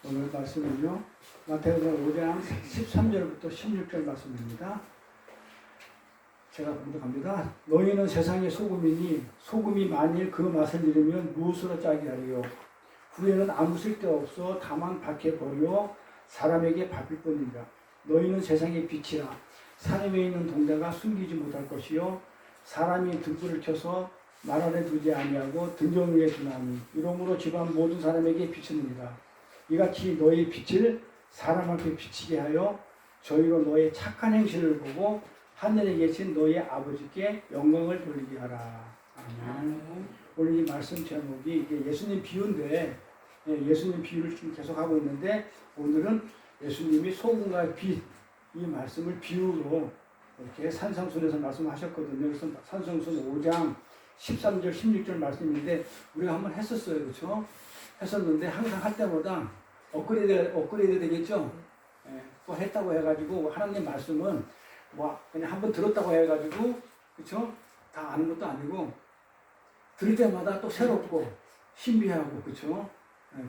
오늘 말씀은요, 마태복음 5장 13절부터 16절 말씀입니다. 제가 공독합니다. 너희는 세상의 소금이니 소금이 만일 그 맛을 잃으면 무엇으로 짜게 하리요? 후에는 아무 쓸데없어 다만 밖에 버려 사람에게 밟힐 뿐이라. 너희는 세상의 빛이라. 산에 있는 동자가 숨기지 못할 것이요 사람이 등불을 켜서 말 안에 두지 아니하고 등경 위에 두나니 이러므로 집안 모든 사람에게 비추느니라. 이같이 너희 빛을 사람 앞에 비치게 하여 저희로 너의 착한 행실을 보고 하늘에 계신 너희 아버지께 영광을 돌리게 하라. 아멘. 오늘 이 말씀 제목이 이게 예수님 비유인데, 예수님 비유를 지금 계속 하고 있는데, 오늘은 예수님이 소금과 빛, 이 말씀을 비유로 이렇게 산상순에서 말씀하셨거든요. 그래서 산상순 5장 13절 16절 말씀인데 우리가 한번 했었어요. 그렇죠? 했었는데 항상 할 때마다 업그레이드 되겠죠? 또 했다고 해가지고 하나님 말씀은 뭐 그냥 한번 들었다고 해가지고 그렇죠? 다 아는 것도 아니고 들을 때마다 또 새롭고 신비하고 그렇죠?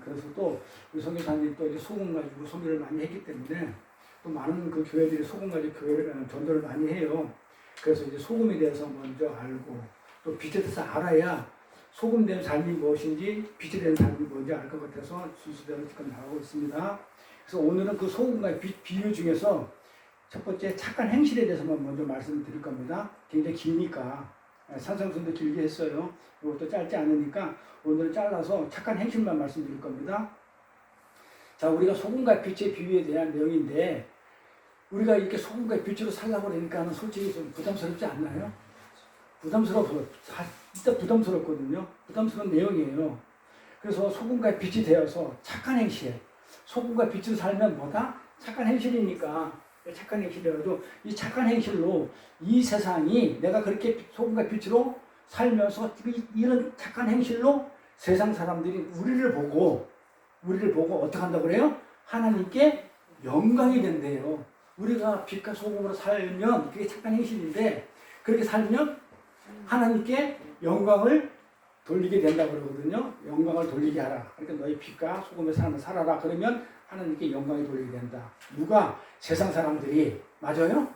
그래서 또 우리 선교사님이 또 이제 소금 가지고 선교를 많이 했기 때문에 또 많은 그 교회들이 소금 가지고 교회를 전도를 많이 해요. 그래서 이제 소금에 대해서 먼저 알고 또 빛에 대해서 알아야 소금 된 삶이 무엇인지 빛이 된 삶이 뭔지 알 것 같아서 순서대로 지금 나가고 있습니다. 그래서 오늘은 그 소금과 빛 비유 중에서 첫 번째 착한 행실에 대해서만 먼저 말씀드릴 겁니다. 굉장히 기니까 산상순도 길게 했어요. 이것도 짧지 않으니까 오늘은 잘라서 착한 행실만 말씀드릴 겁니다. 자, 우리가 소금과 빛의 비유에 대한 내용인데 우리가 이렇게 소금과 빛으로 살라고 그러니까 솔직히 좀 부담스럽지 않나요? 진짜 부담스럽거든요. 부담스러운 내용이에요. 그래서 소금과 빛이 되어서 착한 행실, 소금과 빛을 살면 뭐다? 착한 행실이니까 착한 행실이라도 이 착한 행실로 이 세상이 내가 그렇게 소금과 빛으로 살면서 이런 착한 행실로 세상 사람들이 우리를 보고 어떻게 한다고 그래요? 하나님께 영광이 된대요. 우리가 빛과 소금으로 살면 그게 착한 행실인데 그렇게 살면 하나님께 영광을 돌리게 된다고 그러거든요. 영광을 돌리게 하라. 그러니까 너희 빛과 소금의 삶을 살아라. 그러면 하나님께 영광이 돌리게 된다. 누가? 세상 사람들이. 맞아요?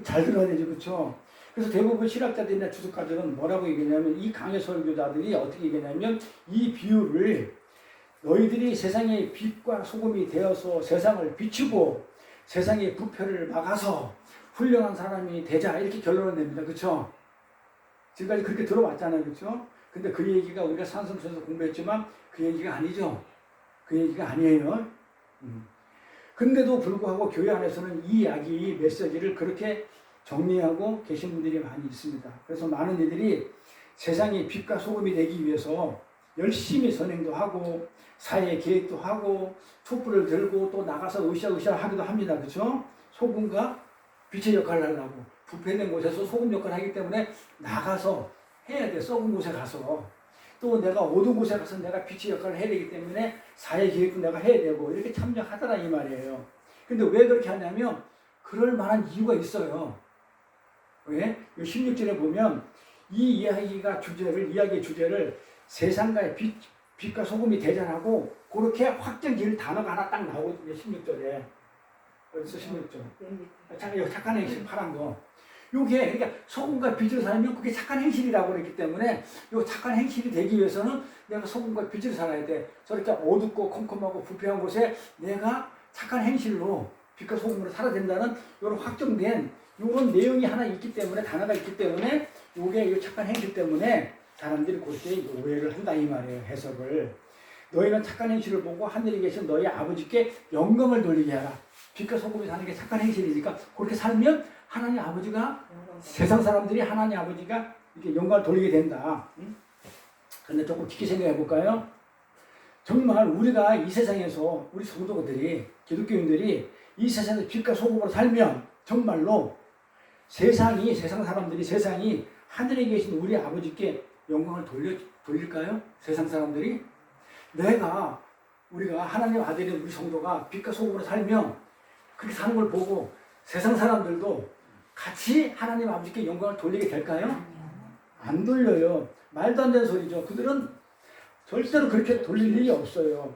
잘 들어야 되죠. 그렇죠? 그래서 대부분 신학자들이나 주석가들은 뭐라고 얘기하냐면 이 강해 설교자들이 어떻게 얘기하냐면 이 비유를 너희들이 세상의 빛과 소금이 되어서 세상을 비추고 세상의 부패를 막아서 훌륭한 사람이 되자 이렇게 결론을 냅니다. 그렇죠? 지금까지 그렇게 들어왔잖아요. 그렇죠? 근데 그 얘기가 우리가 산성수에서 공부했지만 그 얘기가 아니죠. 그 얘기가 아니에요. 근데도 불구하고 교회 안에서는 이 이야기, 메시지를 그렇게 정리하고 계신 분들이 많이 있습니다. 그래서 많은 이들이 세상의 빛과 소금이 되기 위해서 열심히 선행도 하고 사회 계획도 하고 촛불을 들고 또 나가서 으쌰으쌰 하기도 합니다. 그렇죠? 소금과 빛의 역할을 하려고 부패된 곳에서 소금 역할을 하기 때문에 나가서 해야 돼. 썩은 곳에 가서 또 내가 어두운 곳에 가서 내가 빛의 역할을 해야 되기 때문에 사회 계획도 내가 해야 되고 이렇게 참여하더라 이 말이에요. 근데 왜 그렇게 하냐면 그럴 만한 이유가 있어요. 왜? 16절에 보면 이 이야기의 주제를 세상과의 빛과 소금이 대전하고 그렇게 확정 지을 단어가 하나 딱 나오거든요. 16절에. 어디서 16절? 착한 행실 파란 거. 요게 그러니까 소금과 빛을 살면 그게 착한 행실이라고 그랬기 때문에 요 착한 행실이 되기 위해서는 내가 소금과 빛을 살아야 돼. 저렇게 어둡고 컴컴하고 부패한 곳에 내가 착한 행실로 빛과 소금으로 살아야 된다는 요런 확정된 요런 내용이 하나 있기 때문에 단어가 있기 때문에 요게 요 착한 행실 때문에 사람들이 그렇게 오해를 한다 이 말이에요. 해석을. 너희는 착한 행실을 보고 하늘에 계신 너희 아버지께 영광을 돌리게 하라. 빛과 소금이 사는 게 착한 행실이니까 그렇게 살면 하나님 아버지가 세상 사람들이 하나님 아버지가 이렇게 영광을 돌리게 된다. 그런데 조금 깊게 생각해 볼까요? 정말 우리가 이 세상에서 우리 성도들이 기독교인들이 이 세상에서 빛과 소금으로 살면 정말로 세상 사람들이 세상이 하늘에 계신 우리 아버지께 영광을 돌릴까요? 세상 사람들이? 우리가 하나님 아들인 우리 성도가 빛과 소금으로 살면 그렇게 사는 걸 보고 세상 사람들도 같이 하나님 아버지께 영광을 돌리게 될까요? 안 돌려요. 말도 안 되는 소리죠. 그들은 절대로 그렇게 돌릴 일이 없어요.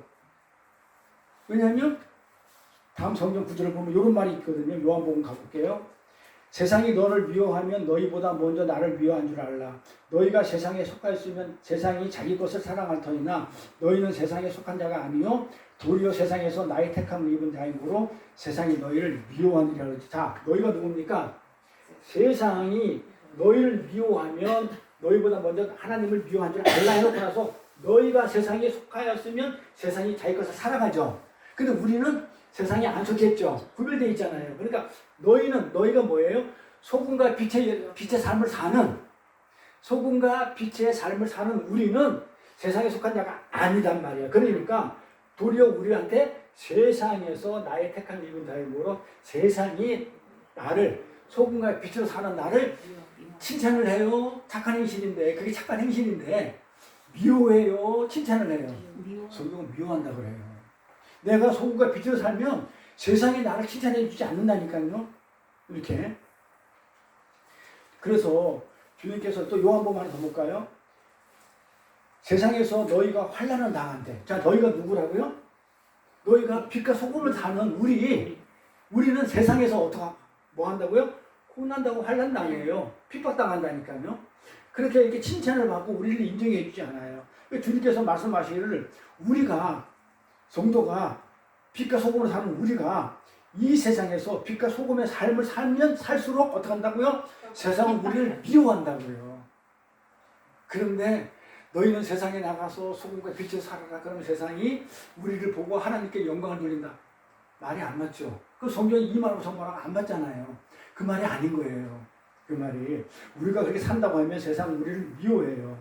왜냐하면 다음 성경 구절을 보면 이런 말이 있거든요. 요한복음 가볼게요. 세상이 너를 미워하면 너희보다 먼저 나를 미워한 줄 알라. 너희가 세상에 속하였으면 세상이 자기 것을 사랑할 터이나 너희는 세상에 속한 자가 아니요 도리어 세상에서 나의 택함을 입은 자이므로 세상이 너희를 미워하느니라. 자, 너희가 누굽니까? 세상이 너희를 미워하면 너희보다 먼저 하나님을 미워한 줄 알라 해놓고 나서 너희가 세상에 속하였으면 세상이 자기 것을 살아가죠. 근데 우리는 세상에 안 속했죠. 구별되어 있잖아요. 그러니까 너희가 뭐예요? 소금과 빛의 삶을 사는, 소금과 빛의 삶을 사는 우리는 세상에 속한 자가 아니단 말이에요. 그러니까 도리어 우리한테 세상에서 나의 택한 입은 자이므로 세상이 나를, 소금과 빛으로 사는 나를 칭찬을 해요. 착한 행실인데, 그게 착한 행실인데 미워해요. 칭찬을 해요. 성경은 미워한다 그래요. 내가 소금과 빛으로 살면 세상이 나를 칭찬해 주지 않는다니까요. 이렇게. 그래서 주님께서 또 요한복음 하나 더 볼까요? 세상에서 너희가 환난을 당한대. 자, 너희가 누구라고요? 너희가 빛과 소금을 사는 우리는 세상에서 어떻게 뭐 한다고요? 혼난다고 환난 당해요. 핍박당한다니까요. 그렇게 이렇게 칭찬을 받고 우리를 인정해 주지 않아요. 주님께서 말씀하시기를 우리가 성도가 빛과 소금으로 사는 우리가 이 세상에서 빛과 소금의 삶을 살면 살수록 어떻게 한다고요? 세상은 우리를 미워한다고요. 그런데 너희는 세상에 나가서 소금과 빛을 살아라. 그러면 세상이 우리를 보고 하나님께 영광을 돌린다. 말이 안 맞죠. 그 성경이 이 말하고 저 말하고 안 맞잖아요. 그 말이 아닌 거예요. 그 말이 우리가 그렇게 산다고 하면 세상은 우리를 미워해요.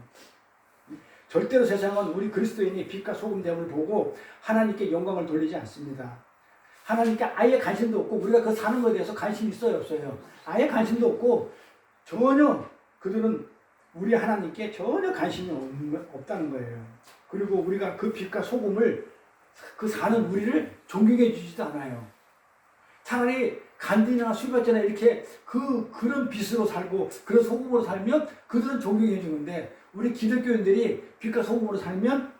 절대로 세상은 우리 그리스도인이 빛과 소금됨을 보고 하나님께 영광을 돌리지 않습니다. 하나님께 아예 관심도 없고 우리가 그 사는 것에 대해서 관심이 있어요 없어요? 아예 관심도 없고 전혀 그들은 우리 하나님께 전혀 관심이 없다는 거예요. 그리고 우리가 그 빛과 소금을 그 사는 우리를 존경해 주지도 않아요. 차라리 간디나 수비받잖아 이렇게 그런 빛으로 살고 그런 소금으로 살면 그들은 존경해 주는데 우리 기독교인들이 빛과 소금으로 살면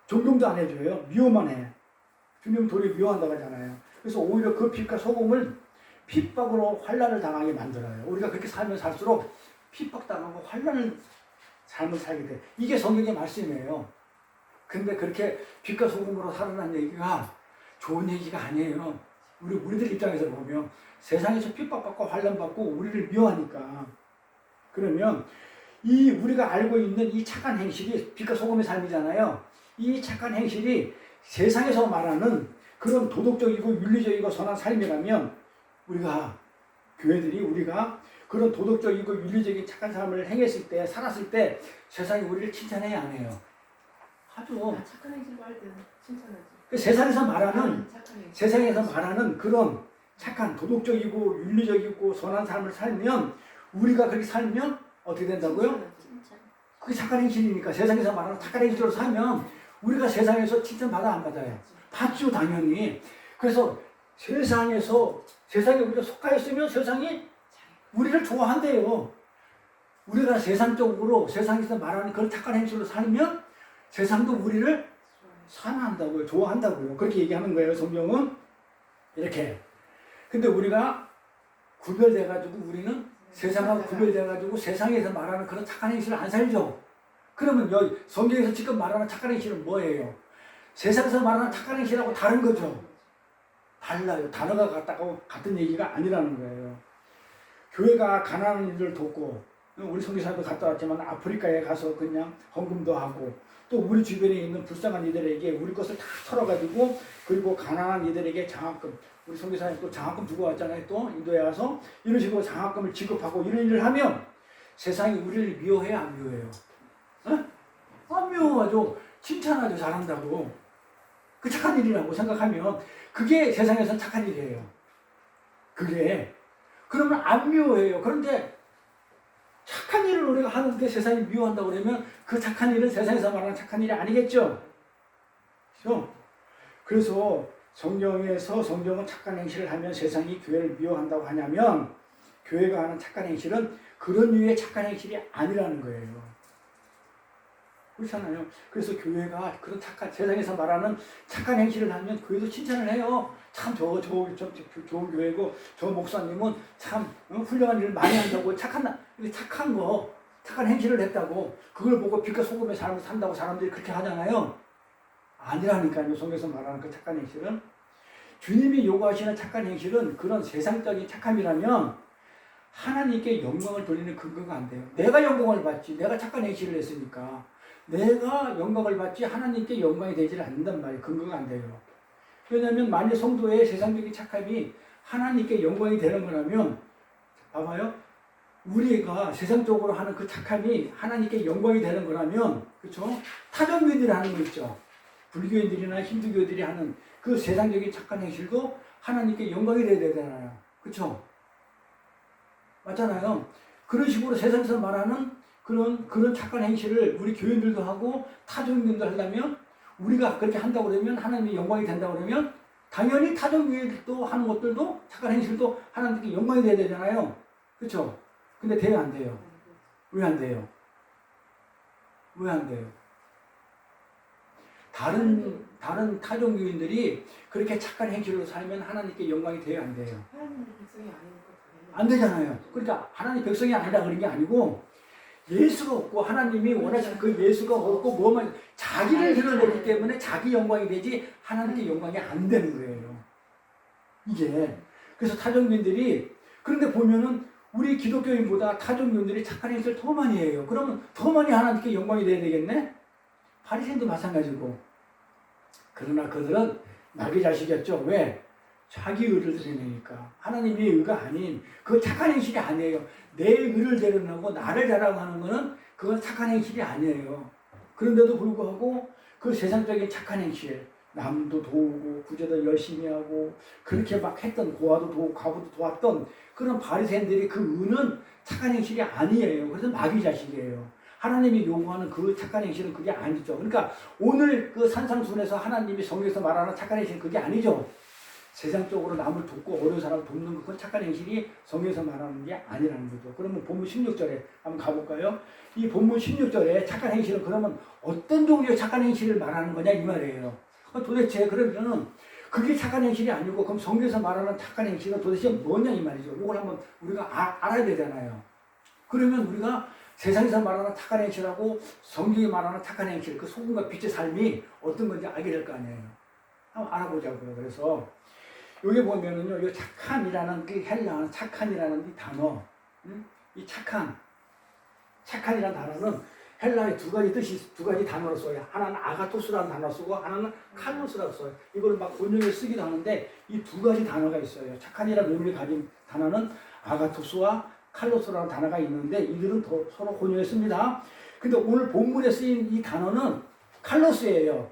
존경도 안 해줘요. 미워만 해. 주님 도리어 미워한다고 하잖아요. 그래서 오히려 그 빛과 소금을 핍박으로 환난을 당하게 만들어요. 우리가 그렇게 살면 살수록 핍박당하고 환난을 삶을 살게 돼. 이게 성경의 말씀이에요. 근데 그렇게 빛과 소금으로 살아난 얘기가 좋은 얘기가 아니에요. 우리들 입장에서 보면 세상에서 핍박받고 환난받고 우리를 미워하니까. 그러면 이 우리가 알고 있는 이 착한 행실이 빛과 소금의 삶이잖아요. 이 착한 행실이 세상에서 말하는 그런 도덕적이고 윤리적이고 선한 삶이라면 우리가 그런 도덕적이고 윤리적인 착한 삶을 행했을 때 살았을 때 세상이 우리를 칭찬해야 안 해요. 하죠. 착한 행실 할 때는 칭찬하지. 그 세상에서 말하는 그런 착한 도덕적이고 윤리적이고 선한 삶을 살면 우리가 그렇게 살면 어떻게 된다고요? 그게 착한 행실이니까 세상에서 말하는 착한 행실로 살면 우리가 세상에서 칭찬 받아 안 받아요? 받죠 당연히. 그래서 세상에 우리가 속하였으면 세상이 우리를 좋아한대요. 우리가 세상적으로 세상에서 말하는 그런 착한 행실로 살면 세상도 우리를 사랑한다고요. 좋아한다고요. 그렇게 얘기하는 거예요. 성경은 이렇게. 근데 우리가 구별돼가지고 우리는 세상하고 구별돼가지고 세상에서 말하는 그런 착한 행실을 안 살죠. 그러면 여기 성경에서 지금 말하는 착한 행실은 뭐예요? 세상에서 말하는 착한 행실하고 다른 거죠. 달라요. 단어가 같은 얘기가 아니라는 거예요. 교회가 가난한 이들을 돕고 우리 선교사도 갔다 왔지만 아프리카에 가서 그냥 헌금도 하고 또 우리 주변에 있는 불쌍한 이들에게 우리 것을 다 털어가지고 그리고 가난한 이들에게 장학금 우리 선교사님 또 장학금 주고 왔잖아요. 또 인도에 와서 이런 식으로 장학금을 지급하고 이런 일을 하면 세상이 우리를 미워해요 안 미워해요? 안 미워하죠. 칭찬하죠. 잘한다고. 그 착한 일이라고 생각하면 그게 세상에서는 착한 일이에요. 그게. 그러면 안 미워해요. 그런데 착한 일을 우리가 하는데 세상이 미워한다고 그러면 그 착한 일은 세상에서 말하는 착한 일이 아니겠죠. 그렇죠? 그래서 성경은 착한 행실을 하면 세상이 교회를 미워한다고 하냐면 교회가 하는 착한 행실은 그런 류의 착한 행실이 아니라는 거예요. 그렇잖아요. 그래서 교회가 그런 착한, 세상에서 말하는 착한 행실을 하면 교회도 칭찬을 해요. 참 좋은 교회고 저 목사님은 참 훌륭한 일을 많이 한다고 착한 거, 착한 행실을 했다고 그걸 보고 빛과 소금의 삶을 산다고 사람들이 그렇게 하잖아요. 아니라니까요. 성경에서 말하는 그 착한 행실은 주님이 요구하시는 착한 행실은 그런 세상적인 착함이라면 하나님께 영광을 돌리는 근거가 안 돼요. 내가 영광을 받지. 내가 착한 행실을 했으니까. 내가 영광을 받지 하나님께 영광이 되지 않는단 말이에요. 근거가 안 돼요. 왜냐하면 만약 성도의 세상적인 착함이 하나님께 영광이 되는 거라면 봐봐요. 우리가 세상적으로 하는 그 착함이 하나님께 영광이 되는 거라면 그렇죠? 타종교인들이 하는 거 있죠. 불교인들이나 힌두교들이 하는 그 세상적인 착한 행실도 하나님께 영광이 돼야 되잖아요. 그렇죠? 맞잖아요. 그런 식으로 세상에서 말하는 그런 착한 행실을 우리 교인들도 하고 타종교인도 하려면 우리가 그렇게 한다고 그러면 하나님의 영광이 된다고 그러면 당연히 타종교인들도 하는 것들도 착한 행실도 하나님께 영광이 돼야 되잖아요. 그렇죠? 근데 돼야 안 돼요. 왜 안 돼요? 왜 안 돼요? 다른 타종교인들이 그렇게 착한 행실로 살면 하나님께 영광이 돼야 안 돼요. 하나님 백성이 아니니까 안 되잖아요. 그러니까 하나님 백성이 아니라 그런 게 아니고 예수가 없고 하나님이 원하시는 그 예수가 없고 뭐만 자기를 드러냈기 때문에 자기 영광이 되지 하나님께 영광이 안 되는 거예요. 이게 그래서 타종교인들이 그런데 보면은 우리 기독교인보다 타종교인들이 착한 행실을 더 많이 해요. 그러면 더 많이 하나님께 영광이 돼야 되겠네? 바리새인도 마찬가지고. 그러나 그들은 마귀 자식이었죠. 왜? 자기 의를 드러내니까. 하나님의 의가 아닌 그 착한 행실이 아니에요. 내 의를 드러내고 나를 자랑하는 거는 그건 착한 행실이 아니에요. 그런데도 불구하고 그 세상적인 착한 행실, 남도 도우고 구제도 열심히 하고 그렇게 막 했던 고아도 도우고 과부도 도왔던 그런 바리새인들이 그 의는 착한 행실이 아니에요. 그래서 마귀 자식이에요. 하나님이 요구하는 그 착한 행실은 그게 아니죠. 그러니까 오늘 그 산상순에서 하나님이 성경에서 말하는 착한 행실은 그게 아니죠. 세상적으로 남을 돕고 어려운 사람을 돕는 그건 착한 행실이 성경에서 말하는 게 아니라는 거죠. 그러면 본문 16절에 한번 가볼까요? 이 본문 16절에 착한 행실은 그러면 어떤 종류의 착한 행실을 말하는 거냐 이 말이에요. 도대체 그러면은 그게 착한 행실이 아니고 그럼 성경에서 말하는 착한 행실은 도대체 뭐냐 이 말이죠. 이걸 한번 우리가 알아야 되잖아요. 그러면 우리가 세상에서 말하는 착한 행실하고 성경이 말하는 착한 행실, 그 소금과 빛의 삶이 어떤 건지 알게 될 거 아니에요. 한번 알아보자고요. 그래서 여기 보면은요, 이 착함이라는 그 헬라어, 착함이라는 이 단어, 이 착함이라는 단어는 헬라의 두 가지 단어로 써요. 하나는 아가토스라는 단어 쓰고 하나는 칼로스라고 써요. 이걸 막 본용에 쓰기도 하는데 이 두 가지 단어가 있어요. 착함이라는 의미를 가진 단어는 아가토스와 칼로스라는 단어가 있는데 이들은 서로 혼용해 씁니다. 근데 오늘 본문에 쓰인 이 단어는 칼로스예요.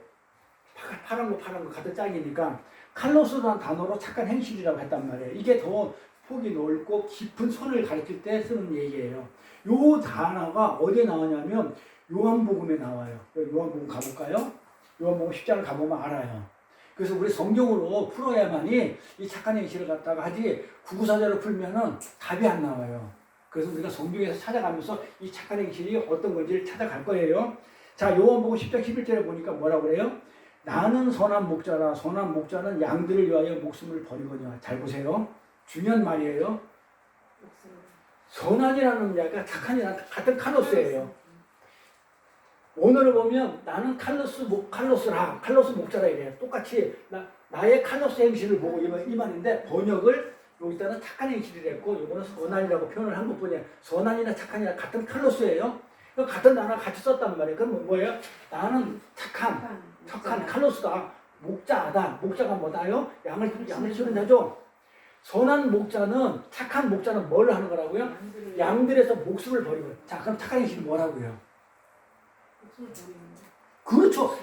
파란 거 같은 짝이니까 칼로스라는 단어로 착한 행실이라고 했단 말이에요. 이게 더 폭이 넓고 깊은 선을 가리킬 때 쓰는 얘기예요. 요 단어가 어디에 나오냐면 요한복음에 나와요. 요한복음 가볼까요? 요한복음 10장을 가보면 알아요. 그래서 우리 성경으로 풀어야만이 이 착한 행실을 갖다가 하지 구구사절로 풀면은 답이 안 나와요. 그래서 우리가 성경에서 찾아가면서 이 착한 행실이 어떤 건지를 찾아갈 거예요. 자, 요한복음 10장 11절에 보니까 뭐라고 그래요? 나는 선한 목자라. 선한 목자는 양들을 위하여 목숨을 버리거니와. 잘 보세요. 중요한 말이에요. 선한이라는 이야기가 착한이랑 같은 칼로스예요. 오늘을 보면 나는 칼로스 목자라 이래요. 똑같이 나의 칼로스 행실을 보고 이 말인데 번역을 여기다는 착한 행실이라 했고 이거는 선한이라고 표현을 한 것뿐이에요. 선한이나 착한이나 같은 칼로스예요. 같은 단어 같이 썼단 말이에요. 그럼 뭐예요? 나는 착한 칼로스다. 목자다. 목자가 뭐다요? 양을 치는 자죠. 선한 목자는, 착한 목자는 뭘 하는 거라고요? 양들에서 목숨을 버리고. 자, 그럼 착한 행실이 뭐라고요? 그렇죠.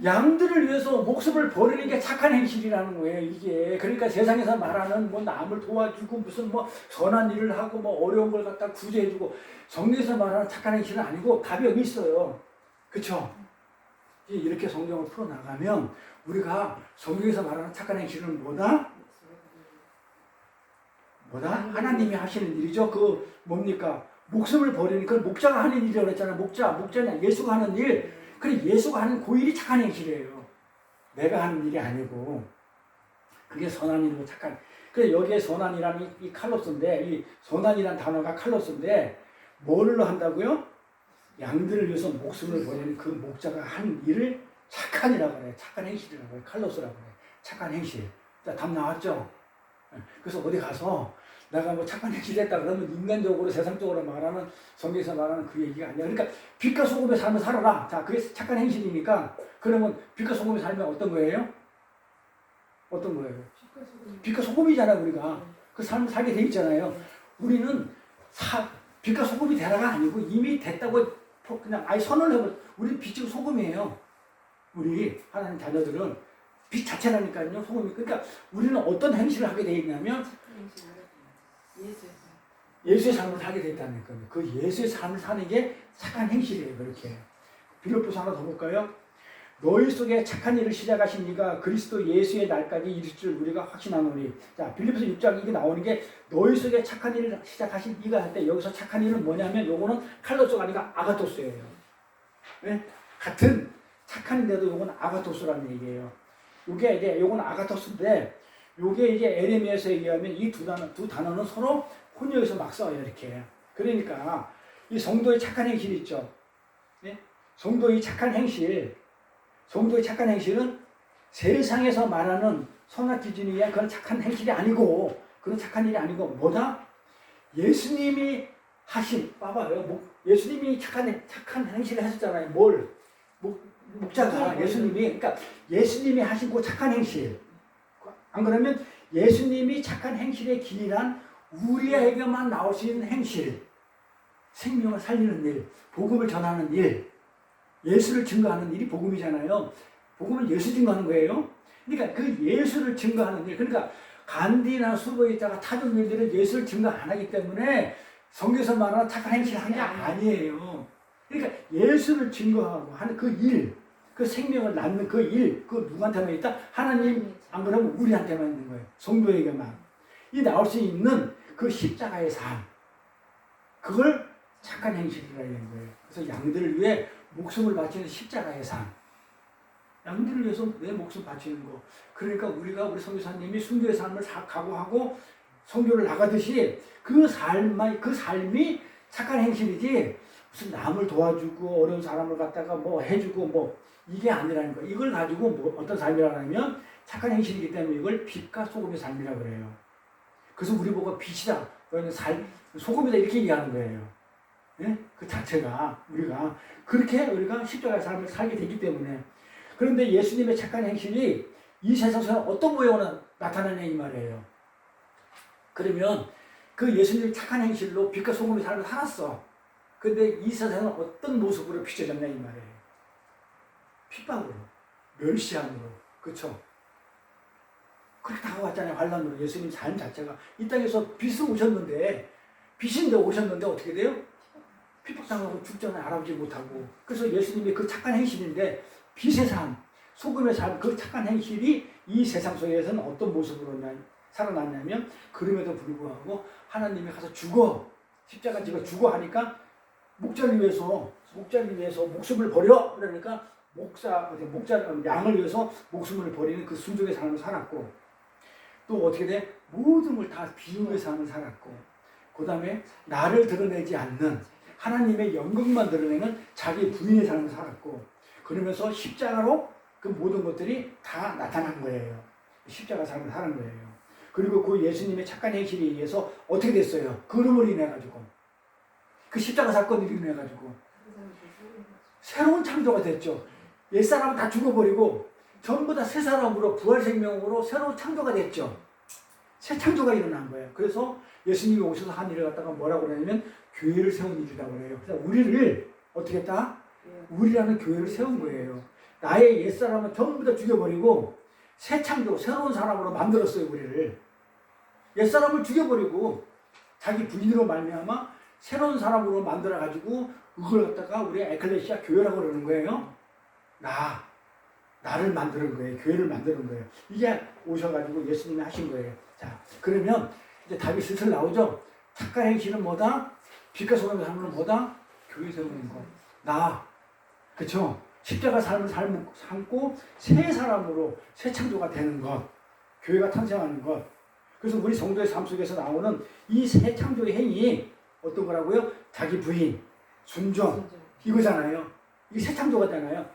양들을 위해서 목숨을 버리는 게 착한 행실이라는 거예요, 이게. 그러니까 세상에서 말하는 뭐 남을 도와주고 무슨 뭐 선한 일을 하고 뭐 어려운 걸 갖다 구제해주고 성경에서 말하는 착한 행실은 아니고 답이 여기 있어요. 그렇죠? 이렇게 성경을 풀어나가면 우리가 성경에서 말하는 착한 행실은 뭐다? 하나님이 하시는 일이죠. 그 뭡니까? 목숨을 버리는 그 목자가 하는 일이라고 했잖아. 목자냐 예수가 하는 일. 그래 예수가 하는 그 일이 착한 행실이에요. 내가 하는 일이 아니고 그게 선한 일이고 착한. 그래 여기에 선한이라는 이 칼로스인데 이 선한이라는 단어가 칼로스인데 뭘로 한다고요? 양들을 위해서 목숨을 버리는 그 목자가 한 일을 착한이라고 그래. 착한 행실이라고 해. 칼로스라고 그래. 착한 행실. 자, 답 나왔죠? 그래서 어디 가서 내가 뭐 착한 행실 했다 그러면 인간적으로 세상적으로 말하는 성경에서 말하는 그 얘기가 아니야. 그러니까 빛과 소금의 삶을 살아라. 자, 그게 착한 행실이니까 그러면 빛과 소금의 삶은 어떤 거예요? 어떤 거예요? 빛과 소금이잖아 우리가. 그 삶을 살게 돼 있잖아요. 우리는 빛과 소금이 되라가 아니고 이미 됐다고 그냥 아예 선언을 해버려. 우리는 빛이고 소금이에요. 우리 하나님 자녀들은 빛 자체라니까요. 소금이. 그러니까 우리는 어떤 행실을 하게 돼 있냐면 예수의 삶을 살게 돼 있다는 거예요. 그 예수의 삶을 사는 게 착한 행실이에요. 그렇게. 빌립보서 하나 더 볼까요? 너희 속에 착한 일을 시작하신 이가 그리스도 예수의 날까지 이르실 줄 우리가 확신하노니. 자, 빌립보서 6장 이게 나오는 게 너희 속에 착한 일을 시작하신 이가 할 때 여기서 착한 일은 뭐냐면 요거는 칼로스가 아니라 아가토스예요. 네? 같은 착한인데도 요거는 아가토스라는 얘기예요. 요게 이제 요거는 아가토스인데 요게 이제 에레미야서에 의하면 이 두 단어는 서로 혼용해서 막 써요. 이렇게. 그러니까 이 성도의 착한 행실이 있죠. 네? 성도의 착한 행실은 세상에서 말하는 선악 기준에 의한 그런 착한 행실이 아니고 그런 착한 일이 아니고 뭐다? 예수님이 하신 봐봐요. 예수님이 착한 행실을 하셨잖아요. 목자가 예수님이 그러니까 예수님이 하신 그 착한 행실. 안 그러면 예수님이 착한 행실에 기인한 우리에게만 나올 수 있는 행실, 생명을 살리는 일, 복음을 전하는 일. 예수를 증거하는 일이 복음이잖아요. 복음은 예수 증거하는 거예요. 그러니까 그 예수를 증거하는 일. 그러니까 간디나 수고에다가 타종들은 예수를 증거 안 하기 때문에 성경에서 말하는 착한 행실을 한 게 아니에요. 그러니까 예수를 증거하고 하는 그 일, 그 생명을 낳는 그 일, 그 누구한테만 있다? 하나님, 안 그러면 우리한테만 있는 거예요. 성도에게만. 이 나올 수 있는 그 십자가의 삶. 그걸 착한 행실이라는 거예요. 그래서 양들을 위해 목숨을 바치는 십자가의 삶. 양들을 위해서 내 목숨 바치는 거. 그러니까 우리가 우리 선교사님이 순교의 삶을 각오하고 선교를 나가듯이 그 삶이 착한 행실이지 무슨 남을 도와주고 어려운 사람을 갖다가 뭐 해주고 뭐 이게 아니라는 거예요. 이걸 가지고 뭐 어떤 삶이라고 하면 착한 행실이기 때문에 이걸 빛과 소금의 삶이라고 그래요. 그래서 우리 보고 빛이다. 소금이다 이렇게 얘기하는 거예요. 예? 그 자체가 우리가 십자가의 삶을 살게 되기 때문에. 그런데 예수님의 착한 행실이 이 세상에서 어떤 모양으로 나타나냐 이 말이에요. 그러면 그 예수님의 착한 행실로 빛과 소금의 삶을 살았어. 근데 이 세상은 어떤 모습으로 비춰졌냐 이 말이에요. 핍박으로, 멸시함으로, 그렇죠? 그렇게 다가왔잖아요. 환난으로. 예수님 삶 자체가 이 땅에서 빛을 빛인데 오셨는데 어떻게 돼요? 핍박당하고 죽잖아요. 알아보지 못하고. 그래서 예수님이 그 착한 행실인데 빛의 삶, 소금의 삶, 그 착한 행실이 이 세상 속에서는 어떤 모습으로 살아났냐면 그럼에도 불구하고 하나님이 가서 십자가 지고 죽어 하니까 목자를 위해서 목숨을 버려 그러니까 양을 위해서 목숨을 버리는 그 순종의 삶을 살았고 또 어떻게 돼? 모든 걸 다 비유의 삶을 살았고 그 다음에 나를 드러내지 않는 하나님의 영광만 드러내는 자기 부인의 삶을 살았고 그러면서 십자가로 그 모든 것들이 다 나타난 거예요. 십자가 삶을 사는 거예요. 그리고 그 예수님의 착한 행실에 의해서 어떻게 됐어요? 그름을 인해가지고 그 십자가 사건을 인해가지고 새로운 창조가 됐죠. 옛사람은 다 죽어버리고 전부 다 새 사람으로 부활생명으로 새로운 창조가 됐죠. 새 창조가 일어난 거예요. 그래서 예수님이 오셔서 한 일을 갖다가 뭐라고 그러냐면 교회를 세운 일이라고 그래요. 그래서 우리를 어떻게 했다? 우리라는 교회를 세운 거예요. 나의 옛사람은 전부 다 죽여버리고 새 창조, 새로운 사람으로 만들었어요. 우리를. 옛사람을 죽여버리고 자기 부인으로 말미암아 새로운 사람으로 만들어가지고 그걸 갖다가 우리 에클레시아 교회라고 그러는 거예요. 나를 만드는 거예요. 교회를 만드는 거예요. 이게 오셔가지고 예수님이 하신 거예요. 자, 그러면 이제 답이 슬슬 나오죠. 착한 행실은 뭐다? 빛과 소금의 삶은 뭐다? 교회 세우는 거. 나. 그쵸? 십자가 삶을 삶고 새 사람으로 새 창조가 되는 것. 교회가 탄생하는 것. 그래서 우리 성도의 삶 속에서 나오는 이 새 창조의 행위 어떤 거라고요? 자기 부인, 순종 이거잖아요. 이게 새 창조가 되잖아요.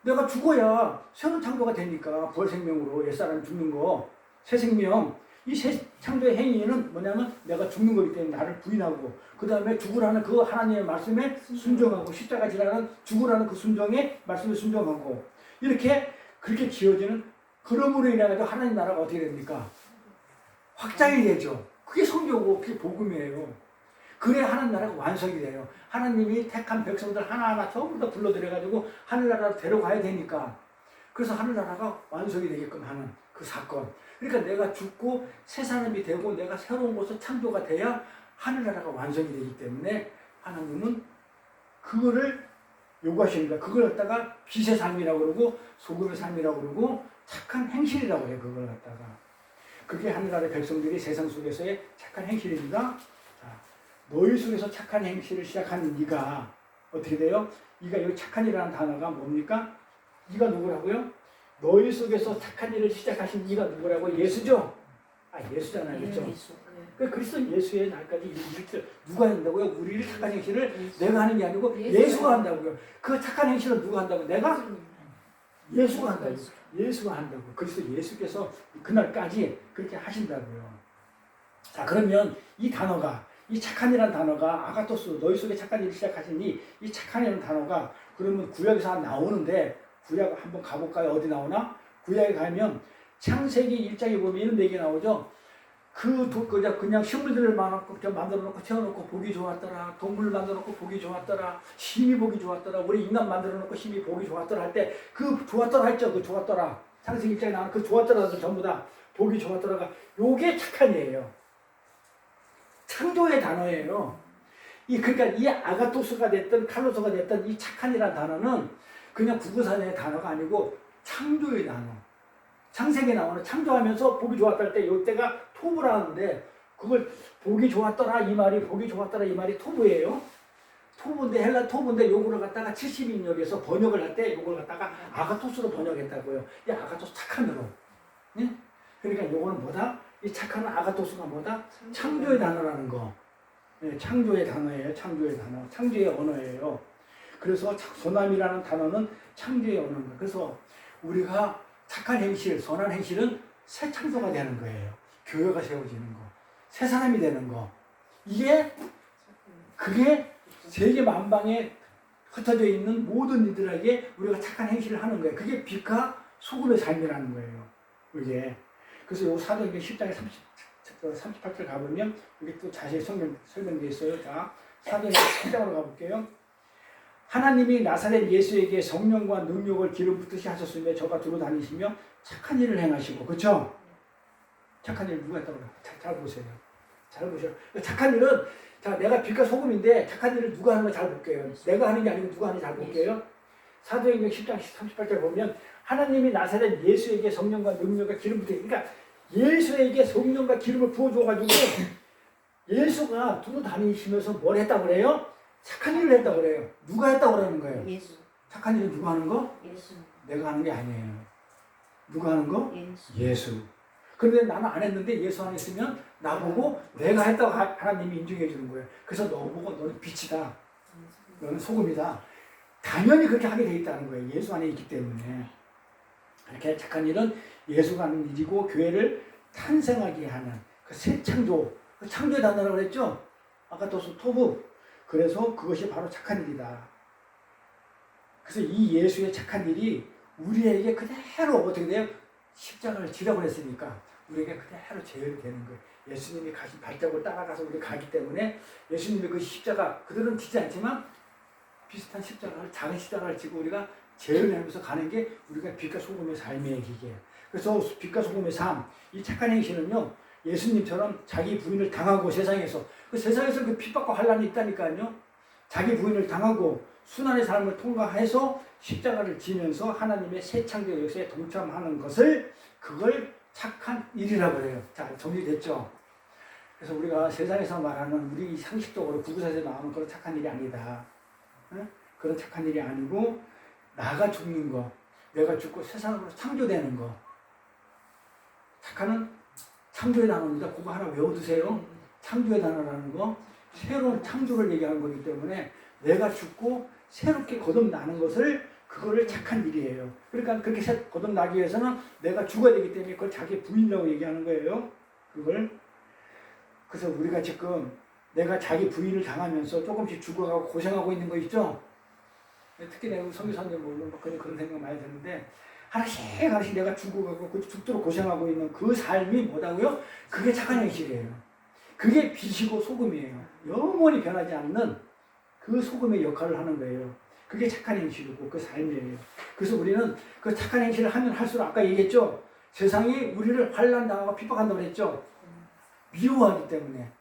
내가 죽어야 새로운 창조가 되니까 부활 생명으로 옛사람이 죽는 거 새 생명 이 새 창조의 행위는 뭐냐면 내가 죽는 거기 때문에 나를 부인하고 그 다음에 죽으라는 그 하나님의 말씀에 순종하고 십자가 지라는 죽으라는 그 순종에 말씀에 순종하고 이렇게 그렇게 지어지는 그러므로 인해서 하나님 나라가 어떻게 됩니까? 확장이 되죠. 그게 성교고 그게 복음이에요. 그래야 하나님 나라가 완성이 돼요. 하나님이 택한 백성들 하나하나 전부 다 불러들여가지고 하늘나라로 데려가야 되니까. 그래서 하늘나라가 완성이 되게끔 하는 그 사건. 그러니까 내가 죽고 새 사람이 되고 내가 새로운 곳에 창조가 돼야 하늘나라가 완성이 되기 때문에 하나님은 그거를 요구하시는 거야. 그걸 갖다가 빛의 삶이라고 그러고 소금의 삶이라고 그러고 착한 행실이라고 해요. 그걸 갖다가. 그게 하늘나라의 백성들이 세상 속에서의 착한 행실입니다. 자, 너희 속에서 착한 행실을 시작하는 네가 어떻게 돼요? 네가 여기 착한이라는 단어가 뭡니까? 네가 누구라고요? 너희 속에서 착한 일을 시작하신 네가 누구라고? 예수죠? 아, 예수잖아요. 그렇죠? 그 그리스도 예수의 날까지 이르실 누가 한다고요? 우리를 착한 행실을 내가 하는 게 아니고 예수가 한다고요. 그 착한 행실을 누가 한다고? 내가? 예수가 한다고. 예수가 한다고. 그리스도 예수께서 그날까지 그렇게 하신다고요. 자, 그러면 이 단어가 이 착한이라는 단어가 아가토스 너희 속에 착한 일을 시작하시니 이 착한이라는 단어가 그러면 구약에서 나오는데 구약 한번 가볼까요? 어디 나오나? 구약에 가면 창세기 1장에 보면 이런 얘기 나오죠. 그냥 식물들을 만들어 놓고 채워놓고 보기 좋았더라. 동물을 만들어 놓고 보기 좋았더라. 심히 보기 좋았더라. 우리 인간 만들어 놓고 심히 보기 좋았더라 할 때 그 좋았더라 했죠. 그 좋았더라. 창세기 1장에 나오는 그 좋았더라도 전부 다 보기 좋았더라가 요게 착한이에요. 창조의 단어예요. 그러니까 이 아가토스가 됐든 칼로스가 됐든 이 착한이라는 단어는 그냥 국어사전의 단어가 아니고 창조의 단어. 창세기에 나오는 창조하면서 보기 좋았다 할 때 이때가 토부라는데 그걸 보기 좋았더라 이 말이 보기 좋았더라 이 말이 토부예요. 토부인데 헬라 토부인데 요거를 갖다가 70인역에서 번역을 할 때 요걸 갖다가 아가토스로 번역했다고요. 이 아가토스 착한으로. 네? 그러니까 요거는 뭐다? 이 착한 아가토스가 뭐다? 창조의 단어라는 거. 네, 창조의 단어예요. 창조의 단어. 창조의 언어예요. 그래서 소남이라는 단어는 창조의 언어입니다. 그래서 우리가 착한 행실, 선한 행실은 새 창조가 되는 거예요. 교회가 세워지는 거. 새 사람이 되는 거. 그게 세계 만방에 흩어져 있는 모든 이들에게 우리가 착한 행실을 하는 거예요. 그게 빛과 소금의 삶이라는 거예요. 그게. 그래서 요 사도행전 10장에 38절 가보면 여기 또 자세히 설명되어 있어요. 자, 사도행전 10장으로 가볼게요. 하나님이 나사렛 예수에게 성령과 능력을 기름 붓듯이 하셨으며 저가 두루 다니시며 착한 일을 행하시고 그렇죠? 착한 일 누가 했다고 잘 보세요. 잘 보세요. 착한 일은 자 내가 빛과 소금인데 착한 일을 누가 하는 거 잘 볼게요. 내가 하는 게 아니고 누가 하는지 잘 볼게요. 사도행전 10장 38절 보면 하나님이 나사렛 예수에게 성령과 능력과 기름 붓듯이 그러니까 예수에게 성령과 기름을 부어줘가지고 예수가 두루 다니시면서 뭘 했다고 그래요? 착한 일을 했다고 그래요. 누가 했다고 그러는 거예요? 예수. 착한 일은 누가 하는 거? 예수. 내가 하는 게 아니에요. 누가 하는 거? 예수. 예수. 그런데 나는 안 했는데 예수 안 했으면 나보고 내가 했다고 하나님이 인정해 주는 거예요. 그래서 너 보고 너는 빛이다. 너는 소금이다. 당연히 그렇게 하게 돼 있다는 거예요. 예수 안에 있기 때문에. 이렇게 착한 일은 예수가 하는 일이고 교회를 탄생하게 하는 그 새 창조. 그 창조의 단어라고 그랬죠? 아까 토부. 그래서 그것이 바로 착한 일이다. 그래서 이 예수의 착한 일이 우리에게 그대로 어떻게 돼요? 십자가를 지라고 했으니까 우리에게 그대로 재현이 되는 거예요. 예수님이 가신 발자국을 따라가서 우리 가기 때문에 예수님의 그 십자가 그들은 지지 않지만 비슷한 십자가를 작은 십자가를 지고 우리가 재현하면서 가는 게 우리가 빛과 소금의 삶의 기계예요. 그래서 빛과 소금의 삶, 이 착한 행실은요 예수님처럼 자기 부인을 당하고 세상에서 그 세상에서 그 핍박과 환란이 있다니까요. 자기 부인을 당하고 순환의 삶을 통과해서 십자가를 지면서 하나님의 새 창조 역사에 동참하는 것을 그걸 착한 일이라고 해요. 자, 정리됐죠? 그래서 우리가 세상에서 말하는 우리 상식적으로 구구사에서 나오는 그런 착한 일이 아니다. 응? 그런 착한 일이 아니고 나가 죽는 거, 내가 죽고 세상으로 창조되는 거. 착한은 창조의 단어입니다. 그거 하나 외워두세요. 창조의 단어라는 거, 새로운 창조를 얘기하는 거기 때문에 내가 죽고 새롭게 거듭나는 것을 그거를 착한 일이에요. 그러니까 그렇게 거듭나기 위해서는 내가 죽어야 되기 때문에 그걸 자기 부인이라고 얘기하는 거예요. 그걸. 그래서 우리가 지금 내가 자기 부인을 당하면서 조금씩 죽어가고 고생하고 있는 거 있죠? 특히 내가 성교사님 보면 그런 생각 많이 드는데 하나씩 내가 죽어가고 죽도록 고생하고 있는 그 삶이 뭐다고요? 그게 착한 행실이에요. 그게 빛이고 소금이에요. 영원히 변하지 않는 그 소금의 역할을 하는 거예요. 그게 착한 행실이고 그 삶이에요. 그래서 우리는 그 착한 행실을 하면 할수록 아까 얘기했죠? 세상이 우리를 환난당하고 핍박한다고 그랬죠? 미워하기 때문에.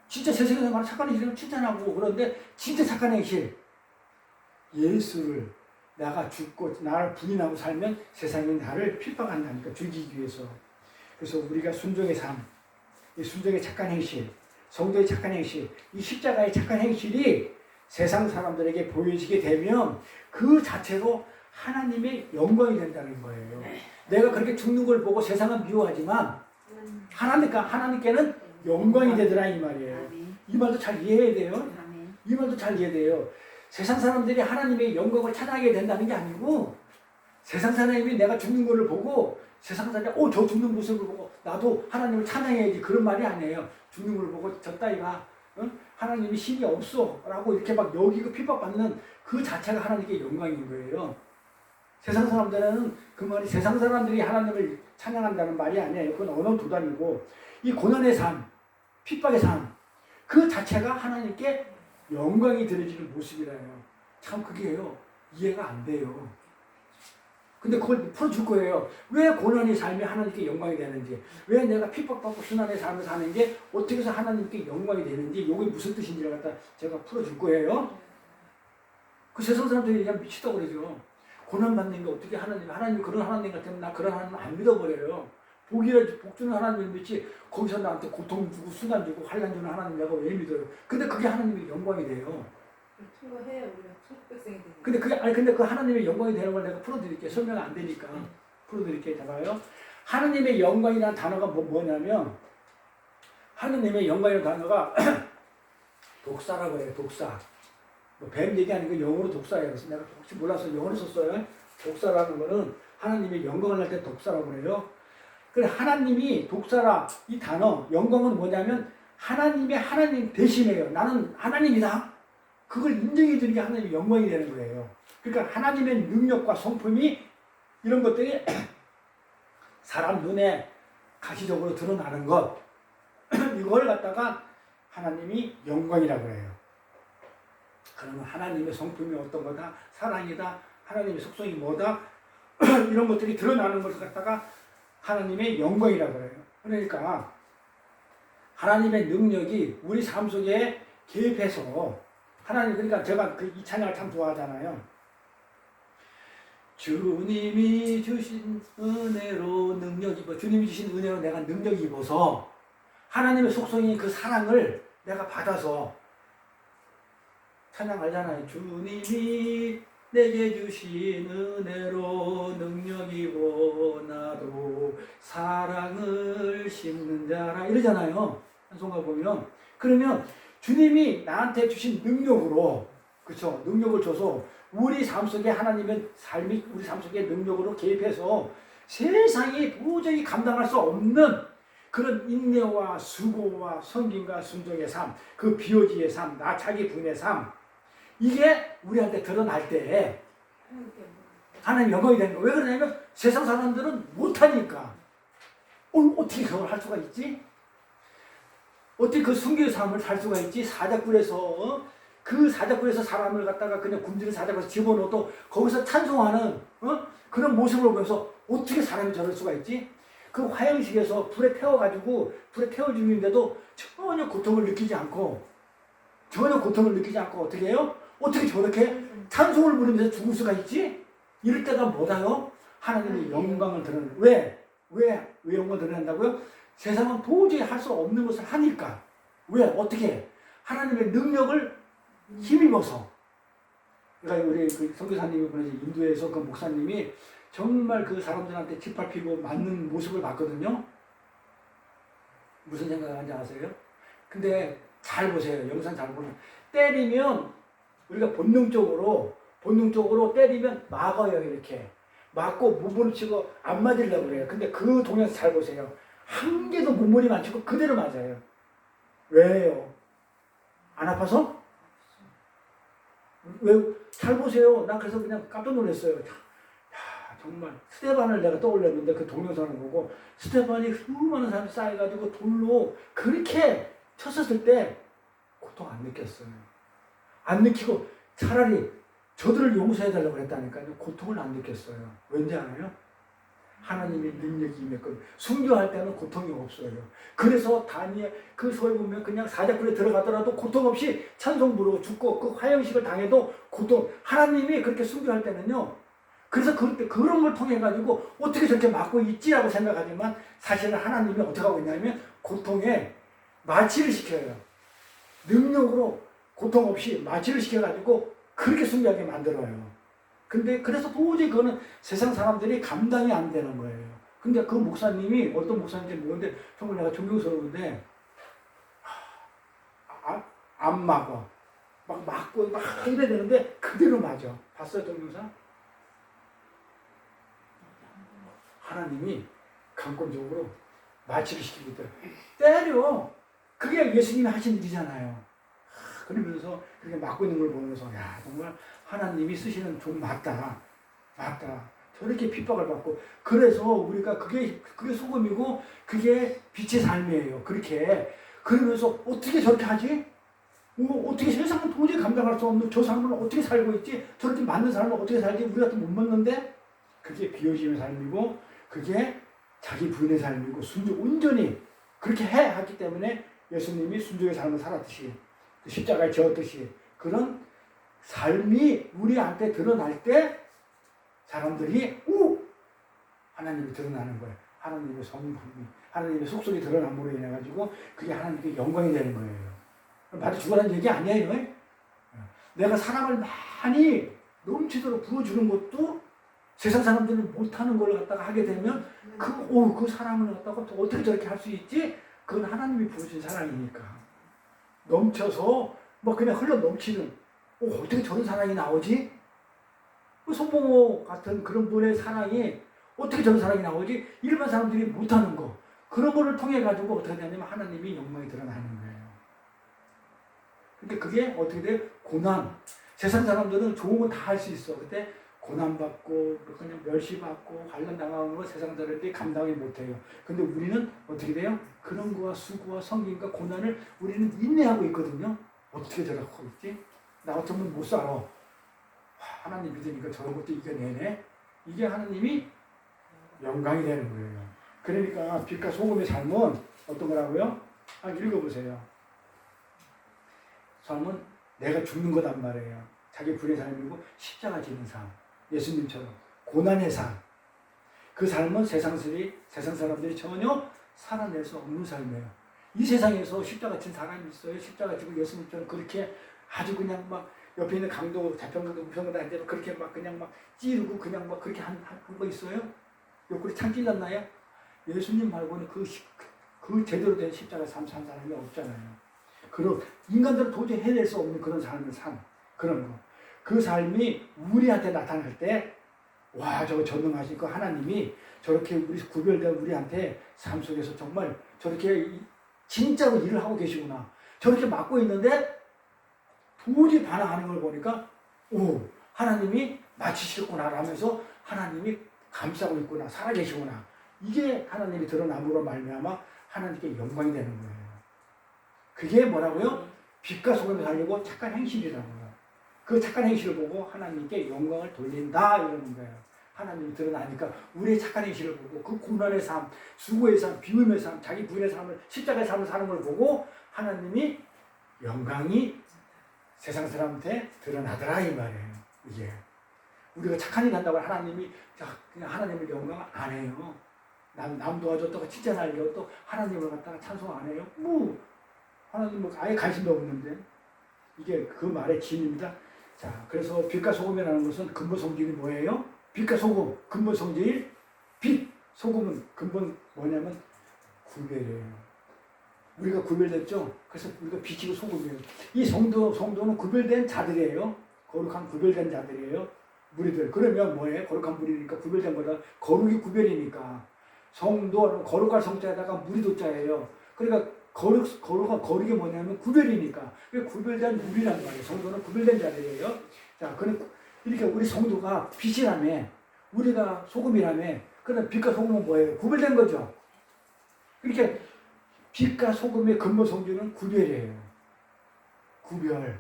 진짜 세상에서 말하는 착한 행실은 칭찬하고 그런데 진짜 착한 행실. 예수를 내가 죽고 나를 부인하고 살면 세상이 나를 핍박한다니까 죽이기 위해서. 그래서 우리가 순종의 삶, 이 순종의 착한 행실, 성도의 착한 행실, 이 십자가의 착한 행실이 세상 사람들에게 보여지게 되면 그 자체로 하나님의 영광이 된다는 거예요. 내가 그렇게 죽는 걸 보고 세상은 미워하지만 하나님께는 영광이 되더라 이 말이에요. 이 말도 잘 이해해야 돼요. 이 말도 잘 이해돼요. 세상 사람들이 하나님의 영광을 찬양하게 된다는 게 아니고 세상 사람이 내가 죽는 걸 보고 세상 사람이 저 죽는 모습을 보고 나도 하나님을 찬양해야지 그런 말이 아니에요. 죽는 걸 보고 저 따위가 하나님이 신이 없어 라고 이렇게 막 여기고 핍박받는 그 자체가 하나님께 영광인 거예요. 세상 사람들은 그 말이 세상 사람들이 하나님을 찬양한다는 말이 아니에요. 그건 언어 도단이고 이 고난의 삶, 핍박의 삶 그 자체가 하나님께 영광이 드려지는 모습이라요. 참 그게요. 이해가 안 돼요. 근데 그걸 풀어줄 거예요. 왜 고난의 삶이 하나님께 영광이 되는지, 왜 내가 핍박받고 순환의 삶을 사는 게 어떻게 해서 하나님께 영광이 되는지, 이게 무슨 뜻인지를 갖다 제가 풀어줄 거예요. 그 세상 사람들이 그냥 미치다고 그러죠. 고난받는 게 어떻게 하나님 그런 하나님 같으면 나 그런 하나님 안 믿어버려요. 복 주는 하나님을 믿지 거기서 나한테 고통 주고 순환 주고 환난 주는 하나님 내가 왜 믿어요? 근데 그게 하나님의 영광이 돼요. 통과해야 우리가 천국 백성이 되는. 근데 그 하나님의 영광이 되는 걸 내가 풀어드릴게요. 설명 안 되니까 풀어드릴게요. 잠깐요. 하나님의 영광이라는 단어가 뭐냐면 하나님의 영광이라는 단어가 독사라고 해요. 독사. 뱀 얘기 아니고 영어로 독사예요. 그래서 내가 혹시 몰라서 영어로 썼어요. 독사라는 거는 하나님의 영광을 할 때 독사라고 그래요. 그래 하나님이 독사라 이 단어 영광은 뭐냐면 하나님 대신해요. 나는 하나님이다. 그걸 인정해 주는 게 하나님의 영광이 되는 거예요. 그러니까 하나님의 능력과 성품이 이런 것들이 사람 눈에 가시적으로 드러나는 것 이걸 갖다가 하나님이 영광이라고 해요. 그러면 하나님의 성품이 어떤 거다? 사랑이다. 하나님의 속성이 뭐다? 이런 것들이 드러나는 것을 갖다가 하나님의 영광이라고 해요. 그러니까 하나님의 능력이 우리 삶 속에 개입해서 하나님 그러니까 제가 이 찬양을 참 좋아하잖아요. 주님이 주신 은혜로 능력 입어 주님이 주신 은혜로 내가 능력 입어서 하나님의 속성인 그 사랑을 내가 받아서 찬양 알잖아요. 주님이 내게 주신 은혜로 능력 입어 나도 사랑을 심는 자라 이러잖아요. 찬송가 보면 그러면 주님이 나한테 주신 능력으로 그렇죠. 능력을 줘서 우리 삶 속에 하나님의 삶이 우리 삶 속에 능력으로 개입해서 세상이 도저히 감당할 수 없는 그런 인내와 수고와 섬김과 순종의 삶, 그 비오지의 삶, 나 자기 부인의 삶 이게 우리한테 드러날 때 하나님 영광이 되는 거예요. 왜 그러냐면 세상 사람들은 못하니까 어떻게 그걸 할 수가 있지? 어떻게 그 순교의 삶을 살 수가 있지? 사자굴에서 그 사자굴에서 사람을 갖다가 그냥 굶주린 사자굴에서 집어넣어도 거기서 찬송하는 그런 모습을 보면서 어떻게 사람이 저럴 수가 있지? 그 화형식에서 불에 태워 죽이는데도 전혀 고통을 느끼지 않고 어떻게 해요? 어떻게 저렇게 찬송을 부르면서 죽을 수가 있지? 이럴 때가 뭐다요? 하나님의 영광을 드러내는 왜 영광을 드러낸다고요? 세상은 도저히 할 수 없는 것을 하니까. 왜? 어떻게? 하나님의 능력을 힘입어서. 그러니까 우리 그 선교사님이 보내신 인도에서 그 목사님이 정말 그 사람들한테 짓밟히고 맞는 모습을 봤거든요. 무슨 생각하는지 아세요? 근데 잘 보세요. 영상 잘 보면 때리면 우리가 본능적으로 때리면 막아요. 이렇게 막고 몸부림치고 안 맞으려고 그래요. 근데 그 동영상 잘 보세요. 한 개도 몸부림 안 치고 그대로 맞아요. 왜요? 안 아파서? 왜? 잘 보세요. 난 그래서 그냥 깜짝 놀랐어요. 야, 정말 스테반을 내가 떠올렸는데 그 동영상을 보고 스테반이 수많은 사람이 쌓여가지고 돌로 그렇게 쳤었을 때 고통 안 느꼈어요. 안 느끼고 차라리 저들을 용서해달라고 했다니까요. 고통을 안 느꼈어요. 왠지 알아요? 하나님의 능력이 임했거든요. 순교할 때는 고통이 없어요. 그래서 다니엘 그 서에 보면 그냥 사자굴에 들어가더라도 고통 없이 찬송 부르고 죽고 그 화형식을 당해도 고통, 하나님이 그렇게 순교할 때는요. 그래서 그런 걸 통해 가지고 어떻게 저렇게 막고 있지라고 생각하지만 사실은 하나님이 어떻게 하고 있냐면 고통에 마취를 시켜요. 능력으로 고통 없이 마취를 시켜가지고 그렇게 순교하게 만들어요. 근데 그래서 도저히 그거는 세상 사람들이 감당이 안 되는 거예요. 근데 그 목사님이 어떤 목사님인지 모르는데 정말 내가 존경스러운데 안 막아. 막 막고 막 이래야 되는데 그대로 맞아. 봤어요 동영상? 하나님이 강권적으로 마취를 시키고 있더라. 때려. 그게 예수님이 하신 일이잖아요. 그러면서 그렇게 막고 있는 걸 보면서 야 정말 하나님이 쓰시는 종 맞다. 저렇게 핍박을 받고 그래서 우리가 그게 소금이고 그게 빛의 삶이에요. 그렇게 그러면서 어떻게 저렇게 하지? 어떻게 세상은 도저히 감당할 수 없는 저 사람은 어떻게 살고 있지? 저렇게 맞는 사람은 어떻게 살지? 우리 같은 못 맞는데 그게 비워짐의 삶이고 그게 자기 부인의 삶이고 순종 온전히 그렇게 하기 때문에 예수님이 순종의 삶을 살았듯이 십자가에 지었듯이 그런 삶이 우리한테 드러날 때 사람들이 하나님이 드러나는 거예요. 하나님의 성품이 하나님의 속성이 드러남으로 인해 가지고 그게 하나님께 영광이 되는 거예요. 말이 죽어라는 얘기 아니에요. 내가 사람을 많이 넘치도록 부어주는 것도 세상 사람들이 못하는 걸 갖다가 하게 되면 그 사람을 갖다가 또 어떻게 저렇게 할 수 있지? 그건 하나님이 부어준 사랑이니까. 넘쳐서 뭐 그냥 흘러 넘치는 어떻게 저런 사랑이 나오지? 손봉호 같은 그런 분의 사랑이 어떻게 저런 사랑이 나오지? 일반 사람들이 못하는 거 그런 거를 통해 가지고 어떻게 되냐면 하나님이 영광이 드러나는 거예요. 그러니까 그게 어떻게 돼? 고난. 세상 사람들은 좋은 건 다 할 수 있어. 그때 고난받고 그냥 멸시받고 환난당하는 거 세상 사람들이 감당이 못해요. 근데 우리는 어떻게 돼요? 그런 거와 수고와 성김과 고난을 우리는 인내하고 있거든요. 어떻게 저렇게 하고 있지? 나 같으면 못 살아. 하나님 믿으니까 저런 것도 이겨내네. 이게 하나님이 영광이 되는 거예요. 그러니까 빛과 소금의 삶은 어떤 거라고요? 읽어보세요. 삶은 내가 죽는 거단 말이에요. 자기 불의 삶이고 십자가 지는 삶. 예수님처럼 고난의 삶. 그 삶은 세상 사람들이 전혀 살아낼 수 없는 삶이에요. 이 세상에서 십자가 진 사람이 있어요. 십자가 지고 예수님처럼 그렇게 아주 그냥 막 옆에 있는 강도, 자평강도, 우평강도 안 되고 그렇게 막 그냥 막 찌르고 그냥 막 그렇게 한 거 있어요? 옆구리 창 찔렀나요? 예수님 말고는 그 제대로 된 십자가 삶 산 사람이 없잖아요. 그런 인간들은 도저히 해낼 수 없는 그런 삶을 산 그런 거. 그 삶이 우리한테 나타날 때 와 저거 전능하신 그 하나님이 저렇게 우리 구별된 우리한테 삶 속에서 정말 저렇게 진짜로 일을 하고 계시구나. 저렇게 맡고 있는데 도저히 반항하는 걸 보니까 하나님이 마치시겠구나 라면서 하나님이 감싸고 있구나 살아계시구나. 이게 하나님이 드러남으로 말미암아 하나님께 영광이 되는 거예요. 그게 뭐라고요? 빛과 소금이 살리고 착한 행실이라고요. 그 착한 행실을 보고 하나님께 영광을 돌린다 이러는 거예요. 하나님이 드러나니까 우리의 착한 행실을 보고 그 고난의 삶, 수고의 삶, 비움의 삶, 자기 부인의 삶을 십자가의 삶을 사는 걸 보고 하나님이 영광이 세상 사람한테 드러나더라 이 말이에요. 이게 우리가 착한 일 한다고 하나님이 그냥 하나님을 영광 안 해요. 남 도와줬다가 칭찬 알려 또 하나님을 갖다가 찬송 안 해요? 뭐 하나님 뭐 아예 관심도 없는데 이게 그 말의 진입니다. 자, 그래서 빛과 소금이라는 것은 근본 성질이 뭐예요? 빛과 소금, 근본 성질, 빛, 소금은 근본 뭐냐면 구별이에요. 우리가 구별됐죠? 그래서 우리가 빛이고 소금이에요. 이 성도는 구별된 자들이에요. 거룩한 구별된 자들이에요. 무리들. 그러면 뭐예요? 거룩한 무리니까 구별된 거다. 거룩이 구별이니까. 성도, 거룩할 성자에다가 무리도자예요. 그러니까 거룩한 거룩이 뭐냐면 구별이니까. 구별된 무리란 말이에요. 성도는 구별된 자들이에요. 자, 이렇게 우리 성도가 빛이라며, 우리가 소금이라며, 그럼 빛과 소금은 뭐예요? 구별된 거죠. 이렇게 빛과 소금의 근본 성질은 구별이에요. 구별.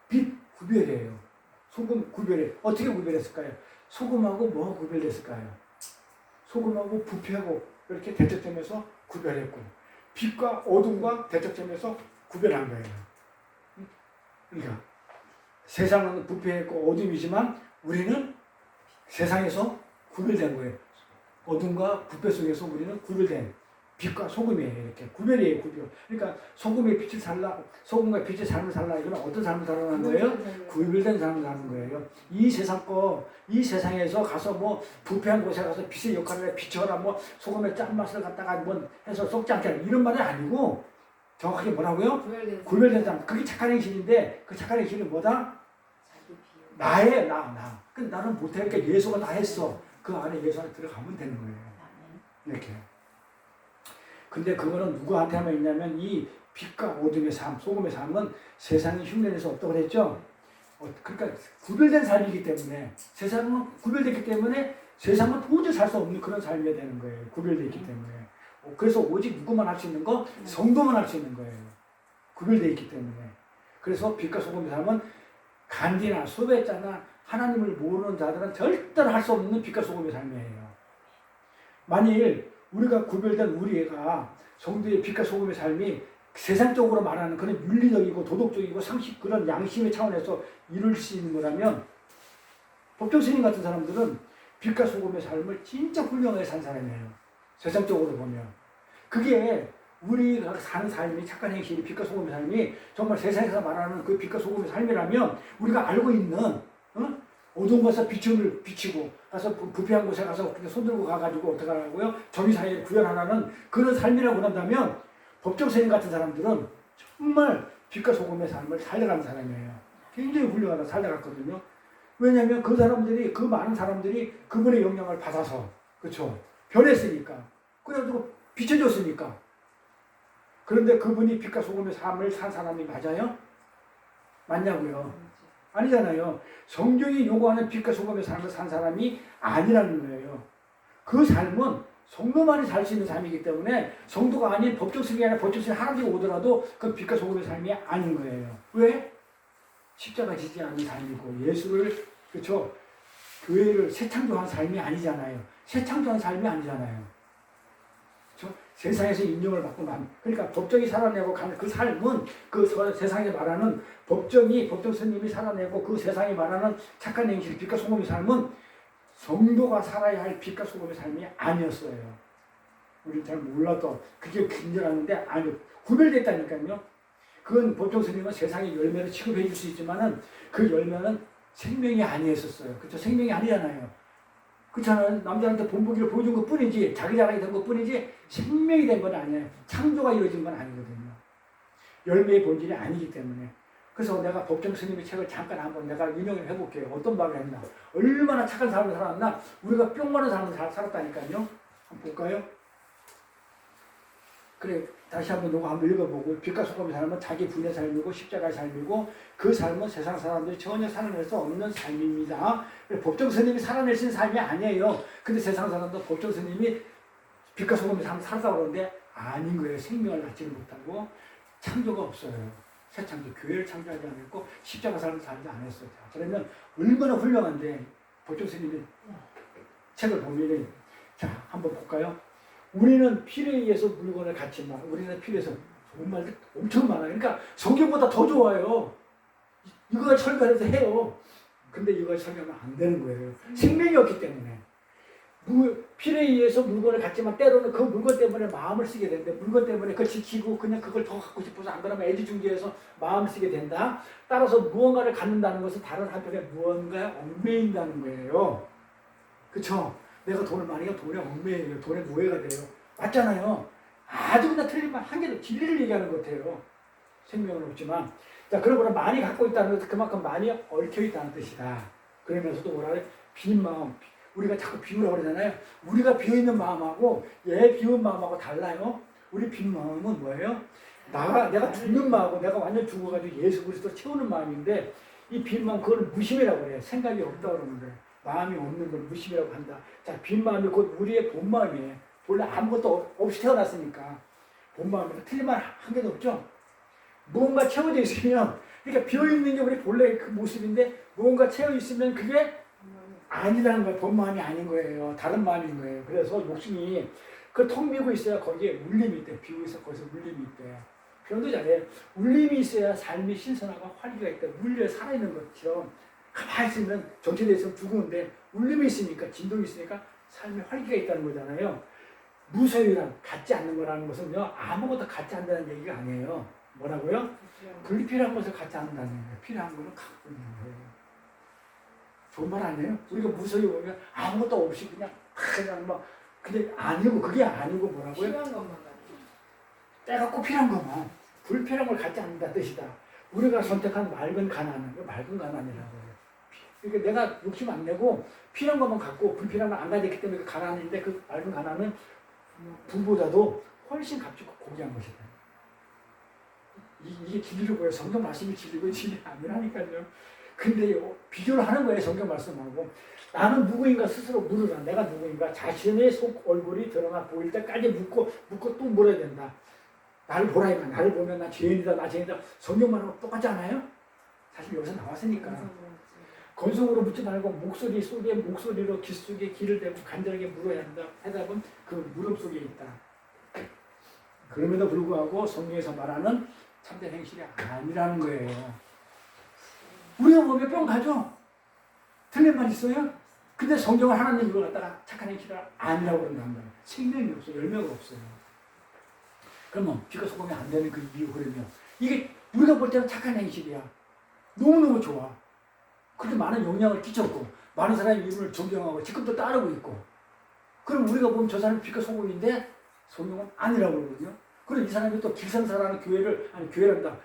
빛 구별이에요. 소금 구별해. 어떻게 구별했을까요? 소금하고 뭐가 구별됐을까요? 소금하고 부패하고 이렇게 대척점에서 구별했고, 빛과 어둠과 대척점에서 구별한 거예요. 그러니까 세상은 부패했고 어둠이지만 우리는 세상에서 구별된 거예요. 어둠과 부패 속에서 우리는 구별된 빛과 소금이에요. 이렇게 구별이에요. 구별. 그러니까 소금의 빛을 살라, 소금과 빛의 삶을 살라. 이건 어떤 삶을 살아가는 거예요? 구별된 삶을 사는 거예요. 이 세상에서 가서 뭐 부패한 곳에 가서 빛의 역할을 해 비춰라, 뭐 소금의 짠맛을 갖다가 뭐 해서 썩지 않게 하라. 이런 말이 아니고 정확하게 뭐라고요? 구별된 삶. 그게 착한 행실인데 그 착한 행실이 뭐다? 나의 나. 근데 나는 못해. 그러니까 예수가 다 했어. 그 안에 예수 안에 들어가면 되는 거예요. 이렇게. 근데 그거는 누구한테 하면 있냐면 이 빛과 어둠의 삶, 소금의 삶은 세상이 흉내내서 없다고 그랬죠? 그러니까 구별된 삶이기 때문에 세상은 구별됐기 때문에 세상은 도저히 살 수 없는 그런 삶이 되는 거예요. 구별되어 있기 때문에. 그래서 오직 누구만 할 수 있는 거? 성도만 할 수 있는 거예요. 구별되어 있기 때문에. 그래서 빛과 소금의 삶은 간디나 소배자나 하나님을 모르는 자들은 절대로 할 수 없는 빛과 소금의 삶이에요. 만일 우리가 구별된 우리가 성도의 빛과 소금의 삶이 세상적으로 말하는 그런 윤리적이고 도덕적이고 상식 그런 양심의 차원에서 이룰 수 있는 거라면 법정 스님 같은 사람들은 빛과 소금의 삶을 진짜 훌륭하게 산 사람이에요. 세상적으로 보면. 그게 우리가 사는 삶이 착한 행실이 빛과 소금의 삶이 정말 세상에서 말하는 그 빛과 소금의 삶이라면 우리가 알고 있는 어두운 곳에서 빛을 비치고 가서 부패한 곳에 가서 손 들고 가가지고 어떻게 하라고요? 정의사회를 구현하라는 그런 삶이라고 한다면 법정스님 같은 사람들은 정말 빛과 소금의 삶을 살려가는 사람이에요. 굉장히 훌륭하다 살려갔거든요. 왜냐하면 그 사람들이 그 많은 사람들이 그분의 영향을 받아서 그렇죠? 변했으니까 그래가지고 비춰줬으니까. 그런데 그분이 빛과 소금의 삶을 산 사람이 맞아요? 맞냐고요? 아니잖아요. 성경이 요구하는 빛과 소금의 삶을 산 사람이 아니라는 거예요. 그 삶은 성도만이 살 수 있는 삶이기 때문에 성도가 아닌 법정스님이 아니라 법정스님 할아버지가 오더라도 그 빛과 소금의 삶이 아닌 거예요. 왜? 십자가 지지 않는 삶이고 예수를 그렇죠? 교회를 새 창조한 삶이 아니잖아요. 새 창조한 삶이 아니잖아요. 그렇죠? 세상에서 인정을 받고 그러니까 법정이 살아내고 가는 그 삶은 그 세상에 말하는 법정 스님이 살아내고 그 세상에 말하는 착한 행실, 빛과 소금의 삶은 성도가 살아야 할 빛과 소금의 삶이 아니었어요. 우리 잘 몰라도 그게 긴장하는데 아니요. 구별됐다니까요. 그건 법정 스님은 세상의 열매를 취급해 줄 수 있지만은 그 열매는 생명이 아니었었어요. 그렇죠? 생명이 아니잖아요. 그렇잖아요. 남자한테 본보기를 보여준 것 뿐이지, 자기 자랑이 된 것 뿐이지, 생명이 된 건 아니에요. 창조가 이루어진 건 아니거든요. 열매의 본질이 아니기 때문에. 그래서 내가 법정 스님의 책을 잠깐 한번 내가 인용을 해볼게요. 어떤 말을 했나. 얼마나 착한 삶을 살았나. 우리가 뿅 마른 삶을 살았다니까요. 한번 볼까요? 그래, 다시 한번 누가 한번 읽어보고, 빛과 소금의 삶은 자기 분의 삶이고 십자가의 삶이고 그 삶은 세상 사람들이 전혀 살아낼 수 없는 삶입니다. 법정 스님이 살아낼 수 있는 삶이 아니에요. 근데 세상 사람도 법정 스님이 빛과 소금의 삶을 살았다고 그러는데 아닌 거예요. 생명을 갖지를 못하고 창조가 없어요. 새 창조, 교회를 창조하지 않았고 십자가 삶을 살지 않았어요. 그러면 얼마나 훌륭한데 법정 스님이 책을 보면은 자 한번 볼까요? 우리는 필에 의해서 물건을 갖지만 우리는 필에서 좋은 말들 엄청 많아요. 그러니까 성경보다 더 좋아요. 이걸 설명해서 해요. 근데 이걸 설명하면 안 되는 거예요. 생명이 없기 때문에. 필에 의해서 물건을 갖지만 때로는 그 물건 때문에 마음을 쓰게 된다. 물건 때문에 그걸 지키고 그냥 그걸 더 갖고 싶어서 안 그러면 애지중지해서 마음을 쓰게 된다. 따라서 무언가를 갖는다는 것은 다른 한편에 무언가에 얽매인다는 거예요. 그쵸? 내가 돈을 많이 하면 돈에 얽매여요. 돈에 노예가 돼요. 맞잖아요. 아주 그냥 틀린 말 한 개도 진리를 얘기하는 것 같아요. 생명은 없지만. 자, 그러므로 많이 갖고 있다는 것은 그만큼 많이 얽혀 있다는 뜻이다. 그러면서도 뭐라 그래? 빈 마음. 우리가 자꾸 비우라고 그러잖아요. 우리가 비어있는 마음하고 얘 비운 마음하고 달라요. 우리 빈 마음은 뭐예요? 내가 죽는 마음하고 내가 완전 죽어가지고 예수 그리스도 채우는 마음인데 이 빈 마음 그걸 무심이라고 그래요. 생각이 없다고 그러는데 마음이 없는 걸 무심이라고 한다. 자, 빈 마음이 곧 우리의 본 마음이에요. 원래 아무것도 없이 태어났으니까 본 마음이니까 틀린 말 한 개도 없죠. 무언가 채워져 있으면 그러니까 비어있는 게 우리 본래 그 모습인데 무언가 채워 있으면 그게 아니라는 거예요. 본 마음이 아닌 거예요. 다른 마음인 거예요. 그래서 욕심이 그 텅 비고 있어야 거기에 울림이 있대. 비고 있어 거기서 울림이 있대. 표현도 잘해. 울림이 있어야 삶이 신선하고 활기가 있대. 물려 살아있는 것처럼 가만히 있으면 정체되어 있으면 죽었는데 울림이 있으니까 진동이 있으니까 삶에 활기가 있다는 거잖아요. 무소유란 갖지 않는 거라는 것은요. 아무것도 갖지 않는다는 얘기가 아니에요. 뭐라고요? 불필요한 것을 갖지 않는다는 거예요. 필요한 것은 갖고 있는 거예요. 좋은 말 아니에요? 우리가 무소유 보면 아무것도 없이 그냥 막 근데 아니고 그게 아니고 뭐라고요? 필요한 것만 가지고. 때가 꼭 필요한 것만 불필요한 걸 갖지 않는다 뜻이다. 우리가 선택한 맑은 가난은 맑은 가난이라고 해요. 그러니까 내가 욕심 안 내고 필요한 것만 갖고 불필요한 걸 안 가졌기 때문에 그 가난인데 그 맑은 가난은 부보다도 훨씬 값지고 고귀한 것이다. 이게 진리로 보여. 성경 말씀이 진리고 진리 아니라니까요. 근데 비교를 하는 거예요. 성경 말씀하고. 나는 누구인가 스스로 물으라. 내가 누구인가 자신의 속 얼굴이 드러나 보일 때까지 묻고 또 물어야 된다. 나를 보라 이거. 나를 보면 나 죄인이다. 나 죄인이다. 성경 말하고 똑같지 않아요? 사실 여기서 나왔으니까. 건성으로 묻지 말고 목소리 속에 목소리로 귀 속에 귀를 대고 간절하게 물어야 한다. 해답은 그 물음 속에 있다. 그럼에도 불구하고 성경에서 말하는 참된 행실이 아니라는 거예요. 우리가 몸에 뿅 가죠? 틀린 말 있어요? 근데 성경은 하나님 이걸 갖다가 착한 행실이 아니라고 그런다는 거예요. 생명이 없어요. 열매가 없어요. 그러면 빛과 소금이 안 되는 그 이유 그러면 이게 우리가 볼 때는 착한 행실이야. 너무너무 좋아. 그렇게 많은 영향을 끼쳤고 많은 사람이 이분을 존경하고 지금도 따르고 있고 그럼 우리가 보면 저 사람이 빛과 소금인데 성경은 아니라고 그러거든요. 그리고 이 사람이 또 길상사라는 교회란다.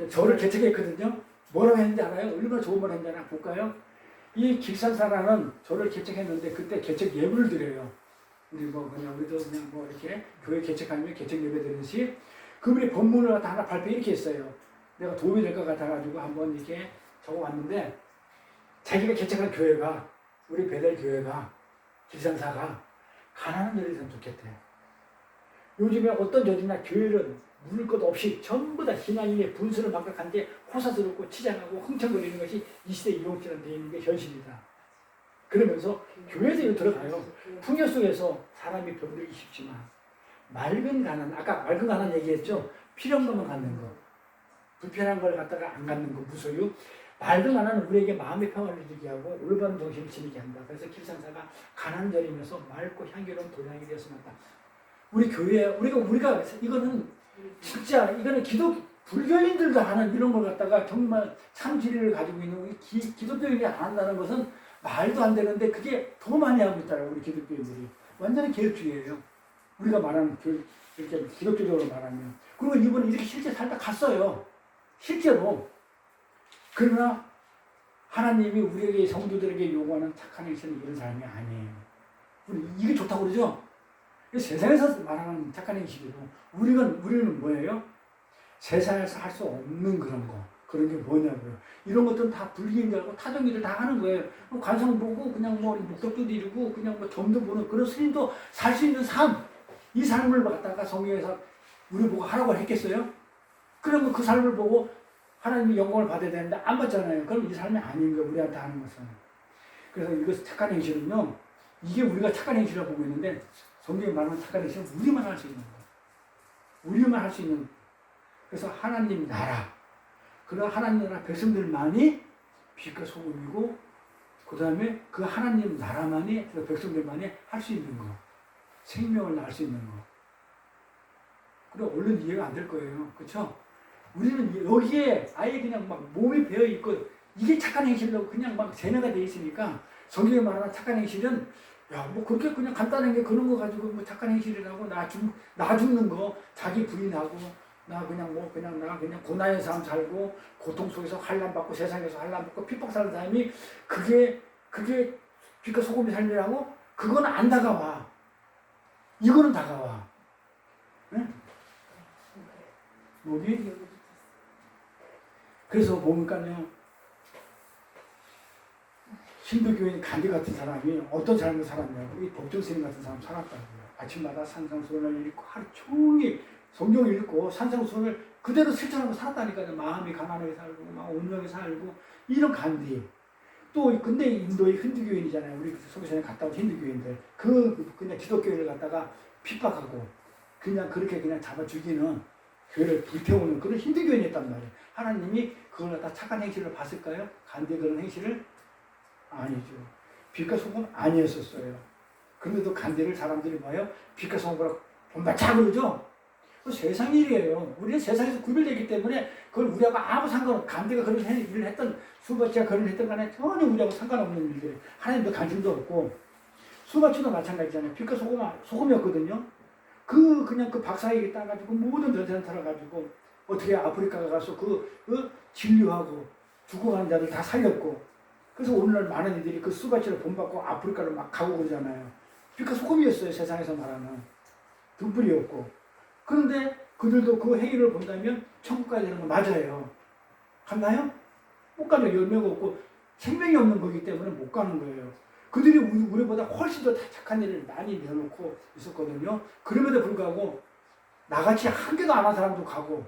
저를 개척했거든요. 뭐라고 했는지 알아요? 얼마나 좋은 말 했는지 볼까요? 이 길상사라는 저를 개척했는데 그때 개척 예물을 드려요. 우리도 그냥 뭐 이렇게 교회 개척하면 개척 예배 드리듯이 그분이 본문을 하나 발표 이렇게 했어요. 내가 도움이 될 것 같아가지고 한번 이렇게 적어왔는데 자기가 개척한 교회가 우리 베델 교회가 길상사가 가난한 일이 있으면 좋겠대. 요즘에 어떤 저지나 교회를 물을 것 없이 전부 다 신앙인의 분수를 막락한 게 호사스럽고 치장하고 흥청거리는 것이 이 시대 이용처럼 되어 있는 게 현실이다. 그러면서 교회에서 이거 들어가요. 풍요 속에서 사람이 병들기 쉽지만 맑은 가난, 아까 맑은 가난 얘기했죠. 필요한 것만 갖는 거. 불필요한 걸 갖다가 안 갖는 거, 무소유. 맑은 가난은 우리에게 마음의 평화를 주게 하고 올바른 정신을 지니게 한다. 그래서 길상사가 가난절이면서 맑고 향기로운 도량이 되었으면 한다. 우리 교회, 우리가 이거는 진짜 이거는 불교인들도 하는 이런 걸 갖다가 정말 참 진리를 가지고 있는 기독교인이 안 한다는 것은 말도 안 되는데 그게 더 많이 하고 있더라고요. 우리 기독교인들이. 완전히 개혁주의예요. 우리가 말하는 이렇게 기독교적으로 말하면. 그리고 이분은 이렇게 실제 살다 갔어요. 실제로. 그러나 하나님이 우리에게 성도들에게 요구하는 착한 행실은 이런 사람이 아니에요. 우리 이게 좋다고 그러죠? 세상에서 말하는 착한 행실이고 우리는 뭐예요? 세상에서 할 수 없는 그런 거. 그런 게 뭐냐고요. 이런 것들은 다 불기인들하고 타종이들 다 하는 거예요. 관상 보고 그냥 뭐 목적도 이루고 그냥 뭐 점도 보는 그런 스님도 살 수 있는 삶. 이 삶을 갖다가 성경에서 우리 보고 하라고 했겠어요? 그러면 그 삶을 보고 하나님이 영광을 받아야 되는데 안 받잖아요. 그럼 이 삶이 아닌 거예요. 우리한테 하는 것은. 그래서 이것을 착한 행실은요. 이게 우리가 착한 행실이라고 보고 있는데 성경이 말하는 착한 행실은 우리만 할 수 있는 거예요. 우리만 할 수 있는. 그래서 하나님 나라. 그런 하나님 나라 백성들만이 빛과 소금이고 그 다음에 그 하나님 나라만이, 그 백성들만이 할 수 있는 거. 생명을 낳을 수 있는 거. 그래, 얼른 이해가 안 될 거예요. 그쵸? 우리는 여기에 아예 그냥 막 몸이 배어 있고, 이게 착한 행실이라고 그냥 막 세뇌가 돼 있으니까, 성경에 말하는 착한 행실은, 야, 뭐 그렇게 그냥 간단한 게 그런 거 가지고 뭐 착한 행실이라고 나 죽는 거, 자기 부인하고, 나 그냥 고난의 삶 살고, 고통 속에서 환난받고, 세상에서 환난받고, 핍박 사는 삶이, 그게 빛과 소금의 삶이라고? 그건 안 다가와. 이거는 다가와. 응? 여기? 그래서 보니까요, 힌두교인 간디 같은 사람이 어떤 삶을 살았냐고, 이 법정스님 같은 사람 살았다고요. 아침마다 산상수훈을 읽고 하루 종일 성경을 읽고 산상수훈을 그대로 실천하고 살았다니까요. 마음이 가난하게 살고, 막 온전하게 살고, 이런 간디. 또 근데 인도의 힌두교인이잖아요. 우리 소개전에 갔다 온 힌두교인들. 그냥 기독교인을 갖다가 핍박하고, 그냥 그렇게 그냥 잡아 죽이는, 교회를 불태우는 그런 힌두교인이었단 말이에요. 하나님이 그걸 갖다 착한 행실을 봤을까요? 간디의 그런 행실을? 아니죠. 빛과 소금 아니었었어요. 그런데도 간디를 사람들이 뭐예요? 빛과 소금으로 본받자 그러죠? 그 세상 일이에요. 우리는 세상에서 구별되기 때문에 그걸 우리하고 아무 상관없고, 간디가 그런 일을 했던, 수바치가 그런 일을 했던 간에 전혀 우리하고 상관없는 일들이, 하나님도 관심도 없고, 수바치도 마찬가지잖아요. 빛과 소금이었거든요. 그냥 그 박사에게 따가지고 모든 전쟁터를 가지고 어떻게 아프리카 가서 그 진료하고 죽어가는 자들 다 살렸고, 그래서 오늘날 많은 이들이 그 수바치를 본받고 아프리카로 막 가고 그러잖아요. 빛과 소금이었어요. 세상에서 말하는 등불이었고. 그런데 그들도 그 행위를 본다면 천국 가야 되는 거 맞아요. 갔나요? 못 가죠. 열매가 없고 생명이 없는 거기 때문에 못 가는 거예요. 그들이 우리보다 훨씬 더 착한 일을 많이 내놓고 있었거든요. 그럼에도 불구하고 나같이 한 개도 안 한 사람도 가고,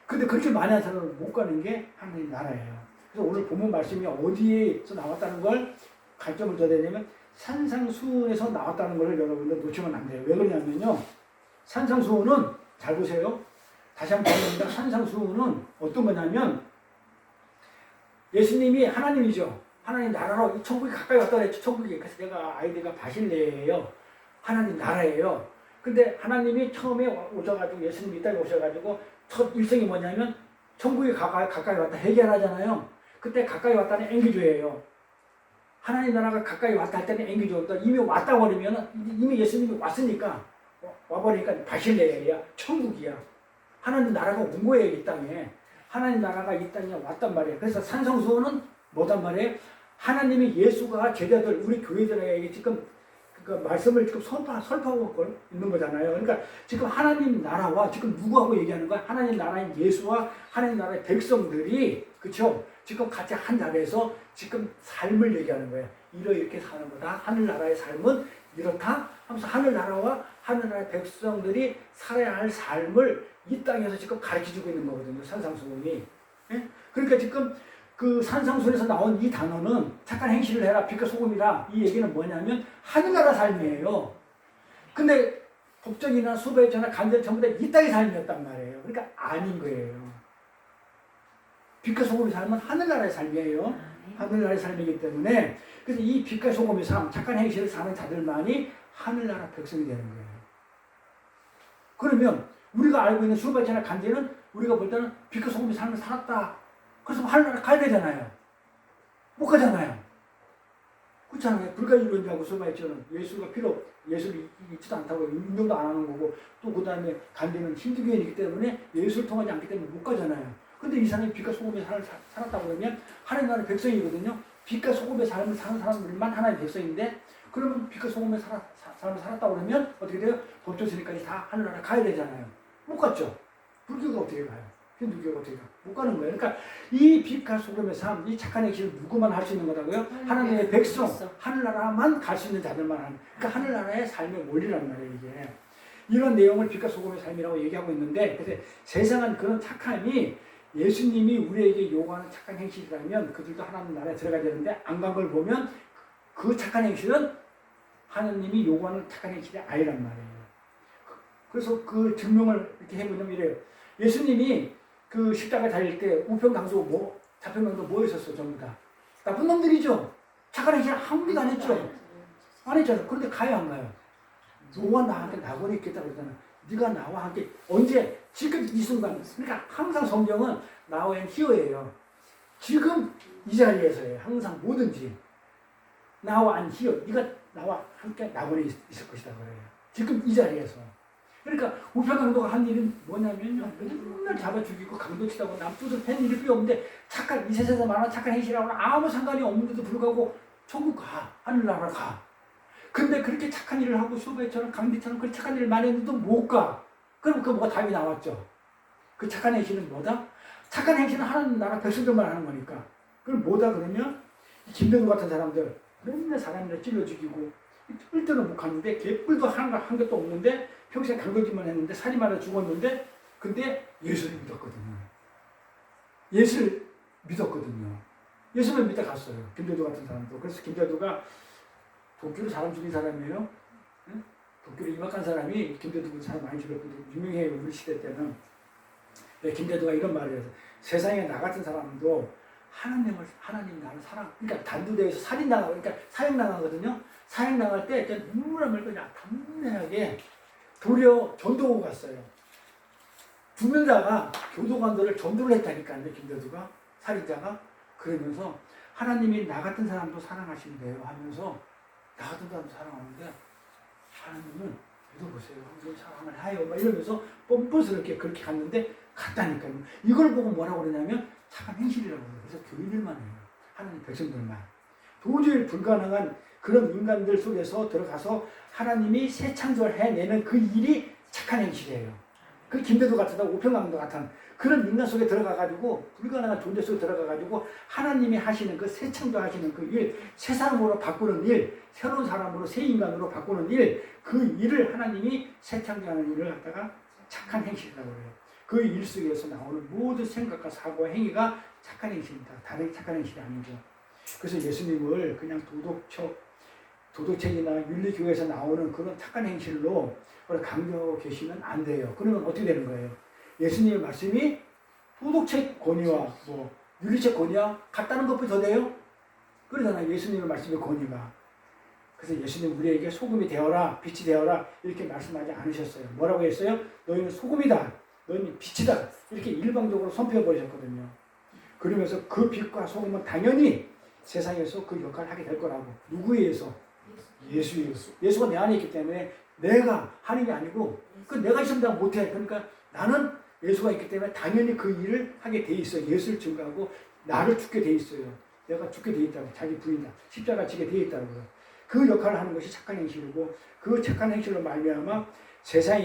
근데 그렇게 많이 한 사람은 못 가는 게 하나님 나라예요. 그래서 오늘 본문 말씀이 어디에서 나왔다는 걸 관점을 둬야 되냐면, 산상수훈에서 나왔다는 걸 여러분들 놓치면 안 돼요. 왜 그러냐면요, 산상수훈은, 잘 보세요. 다시 한번 말합니다. 산상수훈은 어떤 거냐면, 예수님이 하나님이죠. 하나님 나라로 천국이 가까이 왔다 그랬죠. 천국이. 그래서 제가 아이디가 바실레예요. 하나님 나라예요. 근데 하나님이 처음에 오셔가지고, 예수님이 이 땅에 오셔가지고 첫 일성이 뭐냐면, 천국이 가까이 왔다 해결하잖아요. 그때 가까이 왔다는 앵기조예요. 하나님 나라가 가까이 왔다 할 때는 앵기조. 이미 왔다 버리면, 이미 예수님이 왔으니까, 와버리니까 바실레야. 천국이야. 하나님 나라가 온 거예요, 이 땅에. 하나님 나라가 이 땅에 왔단 말이에요. 그래서 산성수훈은 뭐단 말이에요? 하나님이 예수가 제자들, 우리 교회들에게 지금 그 말씀을 지금 설파하고 있는 거잖아요. 그러니까 지금 하나님 나라와 지금 누구하고 얘기하는 거야? 하나님 나라인 예수와 하나님 나라의 백성들이, 그쵸? 지금 같이 한 자리에서 지금 삶을 얘기하는 거예요. 이렇게 사는 거다. 하늘나라의 삶은 이렇다 하면서 하늘나라와 하늘나라의 백성들이 살아야 할 삶을 이 땅에서 지금 가르쳐주고 있는 거거든요. 산상수훈이. 예? 그러니까 지금 그 산상수훈에서 나온 이 단어는 착한 행실을 해라, 빛과 소금이라, 이 얘기는 뭐냐면 하늘나라 삶이에요. 근데 법정이나 수배자나 간절 전부 다 이 땅의 삶이었단 말이에요. 그러니까 아닌 거예요. 빛과 소금의 삶은 하늘나라의 삶이에요. 하늘나라의 삶이기 때문에, 그래서 이 빛과 소금의 삶, 착한 행실을 사는 자들만이 하늘나라 백성이 되는 거예요. 그러면 우리가 알고 있는 수바자나 간제는 우리가 볼 때는 빛과 소금의 삶을 살았다. 그래서 하늘나라 가야 되잖아요. 못 가잖아요. 그렇잖아요. 불가이론자고 수바자는 예수를 잊지도 않다고 인정도 안 하는 거고, 또 그 다음에 간제는 힌두교인이기 때문에 예수를 통하지 않기 때문에 못 가잖아요. 근데 이 사람이 빛과 소금의 삶을 살았다고 그러면 하나님 나라의 백성이거든요. 빛과 소금의 삶을 사는 사람들만 하나님의 백성인데, 그러면 빛과 소금의 삶을 살았다고 그러면 어떻게 돼요? 법조스님까지 다 하늘나라 가야 되잖아요. 못 갔죠. 불교가 어떻게 가요? 힌두교가 어떻게 가요? 못 가는 거예요. 그러니까 이 빛과 소금의 삶, 이 착한 행실을 누구만 할 수 있는 거라고요? 하나님의 백성, 하늘나라만 갈 수 있는 자들만 하는, 그러니까 하늘나라의 삶의 원리란 말이에요, 이게. 이런 내용을 빛과 소금의 삶이라고 얘기하고 있는데, 그래서 세상은 그런 착함이 예수님이 우리에게 요구하는 착한 행실이라면 그들도 하나님 나라에 들어가야 되는데, 안 간 걸 보면 그 착한 행실은 하나님이 요구하는 착한 행실이 아니란 말이에요. 그래서 그 증명을 이렇게 해보면 이래요. 예수님이 그 십자가 달릴 때 우평강도 자평강도 뭐 있었어? 전부 다 나쁜 놈들이죠. 착한 행실 한 개도 안 했죠. 안 했잖아. 그런데 가요 안 가요? 너와 나와 함께 낙원에 있겠다 그러잖아. 네가 나와 함께 언제? 지금 이 순간. 그러니까 항상 성경은 나와 히어예요. 지금 이 자리에서예요. 항상 뭐든지 나와 안 히어. 네가 나와 함께 낙원에 있을 것이다 그래요. 지금 이 자리에서. 그러니까 우편강도가 한 일은 뭐냐면요. 맨날 잡아 죽이고 강도 치다고 남쪽에서 팬 일이 필요 없는데 착한 이 세상에서 말하는 착한 행실하고는 아무 상관이 없는데도 불구하고 천국 가. 하늘나라 가. 근데 그렇게 착한 일을 하고 쇼베처럼 강비처럼 그 착한 일을 많이 했는데도 못 가. 그럼 그 뭐가 답이 나왔죠. 그 착한 행실은 뭐다? 착한 행실은 하나님 나라 백성들만 하는 거니까. 그럼 뭐다 그러면 김대중 같은 사람들 맨날 사람들 찔러 죽이고 뿔대로 못 갔는데 개뿔도 한 것도 없는데 평생 강도질만 했는데 살인마다 죽었는데 근데 예수를 믿었거든요. 예수를 믿었거든요. 예수를 믿어 갔어요. 김대중 같은 사람도. 그래서 김대중가 도끼로 사람 죽인 사람이에요. 응? 도끼로 임박한 사람이 김대중은 사람 많이 죽였거든요. 유명해요. 우리 시대 때는. 김대중가 이런 말을 해서 세상에 나 같은 사람도 하나님 나를 사랑. 그러니까 단두대에서 살인당하고 그러니까 사형당하거든요. 사형당할 때 눈물을 그냥 담대하게 도리어 전도하고 갔어요. 죽는 자가 교도관들을 전도를 했다니까요. 김대중가 살인자가 그러면서 하나님이 나 같은 사람도 사랑하신대요 하면서 나 같은 사람도 사랑하는데 하나님은 믿어보세요. 하면서 사랑을 해요. 막 이러면서 뻔뻔스럽게 그렇게 갔는데 갔다니까요. 이걸 보고 뭐라고 그러냐면 착한 행실이라고 그래요. 그래서 교인들만 해요. 하나님 백성들만. 도저히 불가능한 그런 인간들 속에서 들어가서 하나님이 새 창조를 해내는 그 일이 착한 행실이에요. 그 김대도 같은 우평강도 같은 그런 인간 속에 들어가가지고 불가능한 존재 속에 들어가가지고 하나님이 하시는 그 새 창조하시는 그 일, 새 사람으로 바꾸는 일, 새로운 사람으로 새 인간으로 바꾸는 일, 그 일을 하나님이 새 창조하는 일을 갖다가 착한 행실이라고 해요. 그 일 속에서 나오는 모든 생각과 사고와 행위가 착한 행실입니다. 다른 착한 행실이 아니고. 그래서 예수님을 그냥 도덕책이나 윤리교에서 나오는 그런 착한 행실로 강조하고 계시면 안 돼요. 그러면 어떻게 되는 거예요? 예수님의 말씀이 도덕책 권위와 윤리책 권위와 같다는 것보다 더 돼요? 그러잖아요. 예수님의 말씀의 권위가. 그래서 예수님 우리에게 소금이 되어라, 빛이 되어라 이렇게 말씀하지 않으셨어요. 뭐라고 했어요? 너희는 소금이다. 너희는 빛이다. 이렇게 일방적으로 선포해 버리셨거든요. 그러면서 그 빛과 소금은 당연히 세상에서 그 역할을 하게 될 거라고. 누구에 의해서? 예수에 의해서. 예수가 내 안에 있기 때문에 내가 하는 게 아니고 그 내가 있으면 내가 못해. 그러니까 나는 예수가 있기 때문에 당연히 그 일을 하게 돼 있어요. 예수를 증거하고 나를 죽게 돼 있어요. 내가 죽게 돼 있다고. 자기 부인다. 십자가 지게 돼 있다고요. 그 역할을 하는 것이 착한 행실이고 그 착한 행실로 말미암아 세상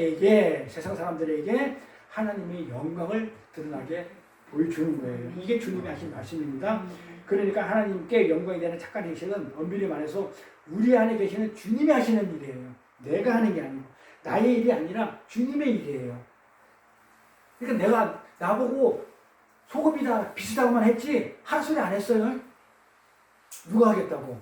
사람들에게 하나님의 영광을 드러나게 보여주는 거예요. 이게 주님이 하신 말씀입니다. 그러니까 하나님께 영광이 되는 착한 행실은 엄밀히 말해서 우리 안에 계시는 주님이 하시는 일이에요. 내가 하는 게 아니고 나의 일이 아니라 주님의 일이에요. 그러니까 내가 나보고 소금이다 빛이다고만 했지 하루 소리 안 했어요. 누가 하겠다고?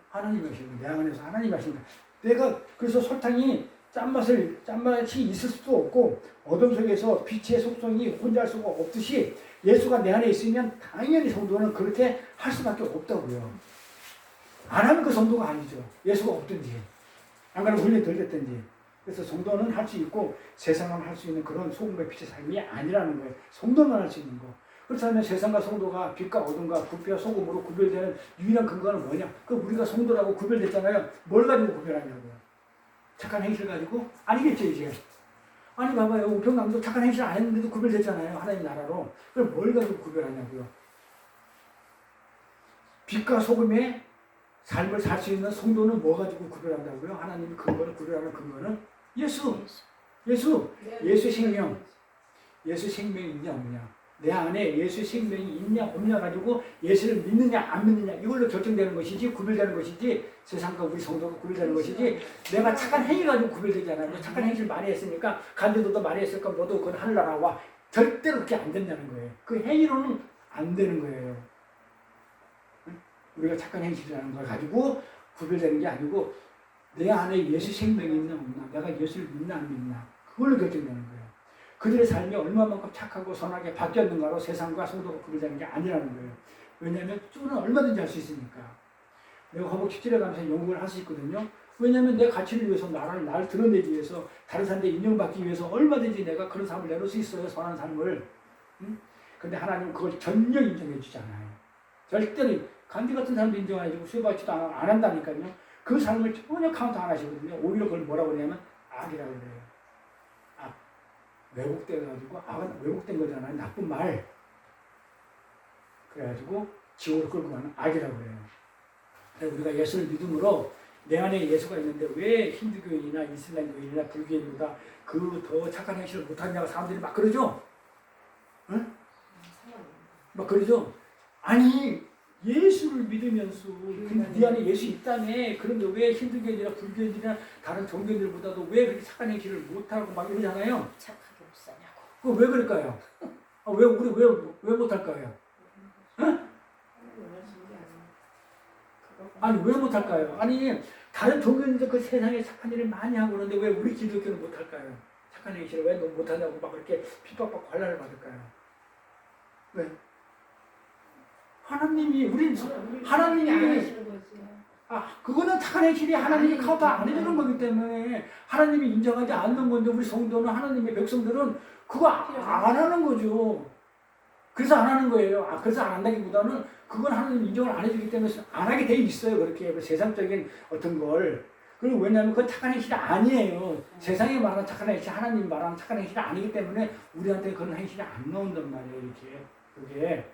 하나님이 하시는 거예요. 내 안에서 하나님이 하시는 거예요. 내가 그래서 설탕이 짠맛이 있을 수도 없고 어둠 속에서 빛의 속성이 혼자 할 수가 없듯이 예수가 내 안에 있으면 당연히 성도는 그렇게 할 수밖에 없다고요. 안 하면 그 성도가 아니죠. 예수가 없든지 안 그러면 훈련이 덜 됐든지. 그래서 성도는 할 수 있고 세상은 할 수 있는 그런 소금과 빛의 삶이 아니라는 거예요. 성도만 할 수 있는 거. 그렇다면 세상과 성도가 빛과 어둠과 불과 소금으로 구별되는 유일한 근거는 뭐냐? 그 우리가 성도라고 구별됐잖아요. 뭘 가지고 구별하냐고요. 착한 행실 가지고? 아니겠죠 이제. 아니 봐봐요. 우평강도 착한 행실 안 했는데도 구별됐잖아요. 하나님 나라로. 그럼 뭘 가지고 구별하냐고요. 빛과 소금의 삶을 살 수 있는 성도는 뭐 가지고 구별한다고요? 하나님이 근거를 구별하는 근거는 예수 생명. 예수 생명이 있냐 없냐. 내 안에 예수 생명이 있냐 없냐 가지고 예수를 믿느냐 안 믿느냐 이걸로 결정되는 것이지 구별되는 것이지 세상과 우리 성도가 구별되는 것이지 내가 착한 행위 가지고 구별되잖아요. 착한 행위를 많이 했으니까 간주도도 많이 했으니까 너도 그건 하늘나라 와. 절대로 그렇게 안 된다는 거예요. 그 행위로는 안 되는 거예요. 우리가 착한 행실이라는 걸 가지고 구별되는 게 아니고 내 안에 예수 생명이 있나 없나 내가 예수를 믿나 안 믿나 그걸로 결정되는 거예요. 그들의 삶이 얼마만큼 착하고 선하게 바뀌었는가로 세상과 성도가 구별되는 게 아니라는 거예요. 왜냐하면 주는 얼마든지 할 수 있으니까. 내가 허복 17에 가면서 연구를 할 수 있거든요. 왜냐하면 내 가치를 위해서 나를 드러내기 위해서 다른 사람들 인정받기 위해서 얼마든지 내가 그런 삶을 내놓을 수 있어요. 선한 삶을. 응? 근데 하나님은 그걸 전혀 인정해 주지 않아요. 절대로 간디 같은 사람도 인정 안 해주고 수혜받지도 안 한다니까요. 그 삶을 전혀 카운트 안 하시거든요. 오히려 그걸 뭐라고 그러냐면 악이라고 그래요. 악. 왜곡돼가지고 악은 왜곡된 거잖아요. 나쁜 말. 그래가지고 지옥으로 끌고 가는 악이라고 그래요. 그래서 우리가 예수를 믿음으로 내 안에 예수가 있는데 왜 힌두교인이나 이슬람교인이나 불교인보다 그 더 착한 행실을 못하냐고 사람들이 막 그러죠? 응? 막 그러죠? 아니 예수를 믿으면서 네 안에 예수 있다며 그런데 왜 힌두교인이나 불교인이나 다른 종교인들보다도 왜 그렇게 착한 행실을 못하고 막 이러잖아요? 착하게 못 사냐고. 그거 왜 그럴까요? 왜 우리 왜 못할까요? 응? 아니 왜 못할까요? 아니 다른 종교인들 그 세상에 착한 일을 많이 하고 그러는데 왜 우리 기독교는 못할까요? 착한 행실을 왜 못하냐고 막 그렇게 핍박받고 관란을 받을까요? 왜? 하나님이 우리 하나님이 그거는 착한 행실이 하나님이 카운트 안 해주는 거기 때문에 하나님이 인정하지 않는 건데 우리 성도는 하나님의 백성들은 그거 안 하는 거죠. 그래서 안 하는 거예요. 그래서 안 한다기보다는 그건 하나님 인정을 안 해주기 때문에 안 하게 돼 있어요. 그렇게 세상적인 어떤 걸. 그리고 왜냐하면 그건 착한 행실이 아니에요. 세상에 말하는 착한 행실, 하나님 말하는 착한 행실이 아니기 때문에 우리한테 그런 행실이 안 나온단 말이에요. 이렇게. 그게.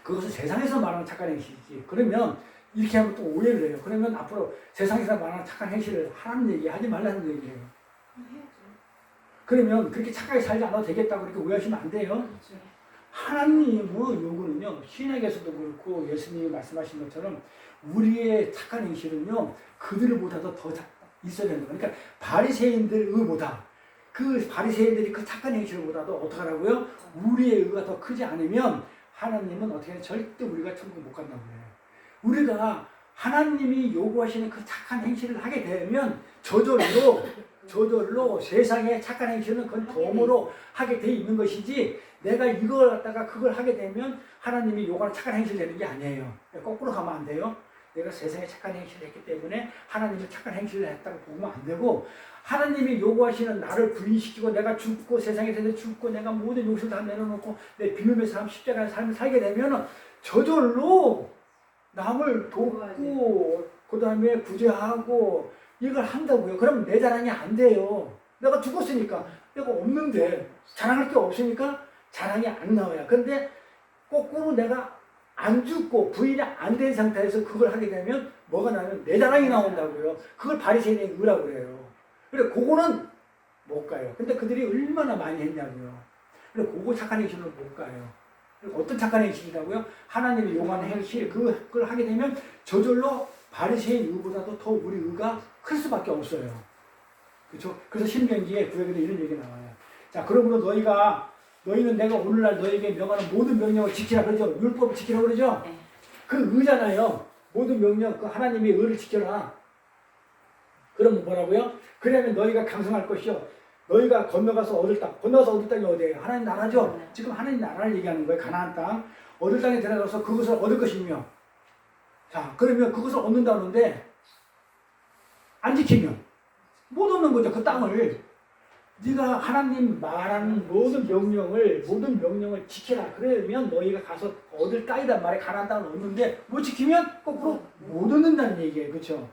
그것은 세상에서 말하는 착한 행실이지. 그러면 이렇게 하면 또 오해를 해요. 그러면 앞으로 세상에서 말하는 착한 행실을 하라는 얘기 하지 말라는 얘기예요. 그러면 그렇게 착하게 살지 않아도 되겠다고 그렇게 오해하시면 안 돼요. 하나님의 요구는요, 신약에서도 그렇고 예수님이 말씀하신 것처럼 우리의 착한 행실은요, 그들보다도 더 있어야 된다. 그러니까 바리새인들 의보다 그 바리새인들이 그 착한 행실보다도 어떻게 하라고요? 우리의 의가 더 크지 않으면 하나님은 어떻게 절대 우리가 천국 못 간다고 그래요. 우리가 하나님이 요구하시는 그 착한 행실을 하게 되면 저절로 세상에 착한 행실은 그건 덤으로 하게 돼 있는 것이지 내가 이걸 갖다가 그걸 하게 되면 하나님이 요구하는 착한 행실이 되는 게 아니에요. 거꾸로 가면 안 돼요. 내가 세상에 착한 행실을 했기 때문에 하나님이 착한 행실을 했다고 보면 안 되고 하나님이 요구하시는 나를 부인시키고 내가 죽고 세상에서 죽고 내가 모든 욕심을 다 내려놓고 내 비밀의 삶, 십자가의 삶을 살게 되면 저절로 남을 돕고 그 다음에 구제하고 이걸 한다고요. 그럼 내 자랑이 안 돼요. 내가 죽었으니까 내가 없는데 자랑할 게 없으니까 자랑이 안 나와요. 근데 거꾸로 내가 안 죽고 부인이 안 된 상태에서 그걸 하게 되면 뭐가 나면 내 자랑이 나온다고요. 그걸 바리새인의 의라고 그래요. 그래 그거는 못 가요. 근데 그들이 얼마나 많이 했냐고요. 그래 그거 착한 행실은 못 가요. 어떤 착한 행실이라고요? 하나님이 요구하는 행실 그걸 하게 되면 저절로 바리새인 의보다도 더 우리 의가 클 수밖에 없어요. 그렇죠? 그래서 신명기에 구약에도 이런 얘기 나와요. 자, 그러므로 너희는 내가 오늘날 너희에게 명하는 모든 명령을 지키라 그러죠. 율법을 지키라 그러죠. 네. 그 의잖아요. 모든 명령 그 하나님의 의를 지켜라. 그러면 뭐라고요? 그러면 너희가 강성할 것이요. 너희가 건너가서 얻을 땅이 어디예요? 하나님 나라죠. 네. 지금 하나님 나라를 얘기하는 거예요. 가나안 땅. 얻을 땅에 들어가서 그것을 얻을 것이며. 자, 그러면 그것을 얻는다는데 안 지키면 못 얻는 거죠. 그 땅을. 네가 하나님 말하는 모든 명령을 지키라. 그러면 너희가 가서 얻을 땅이란 말에 가나안 땅을 얻는데 못 지키면 거꾸로 못 얻는다는 얘기예요. 그렇죠?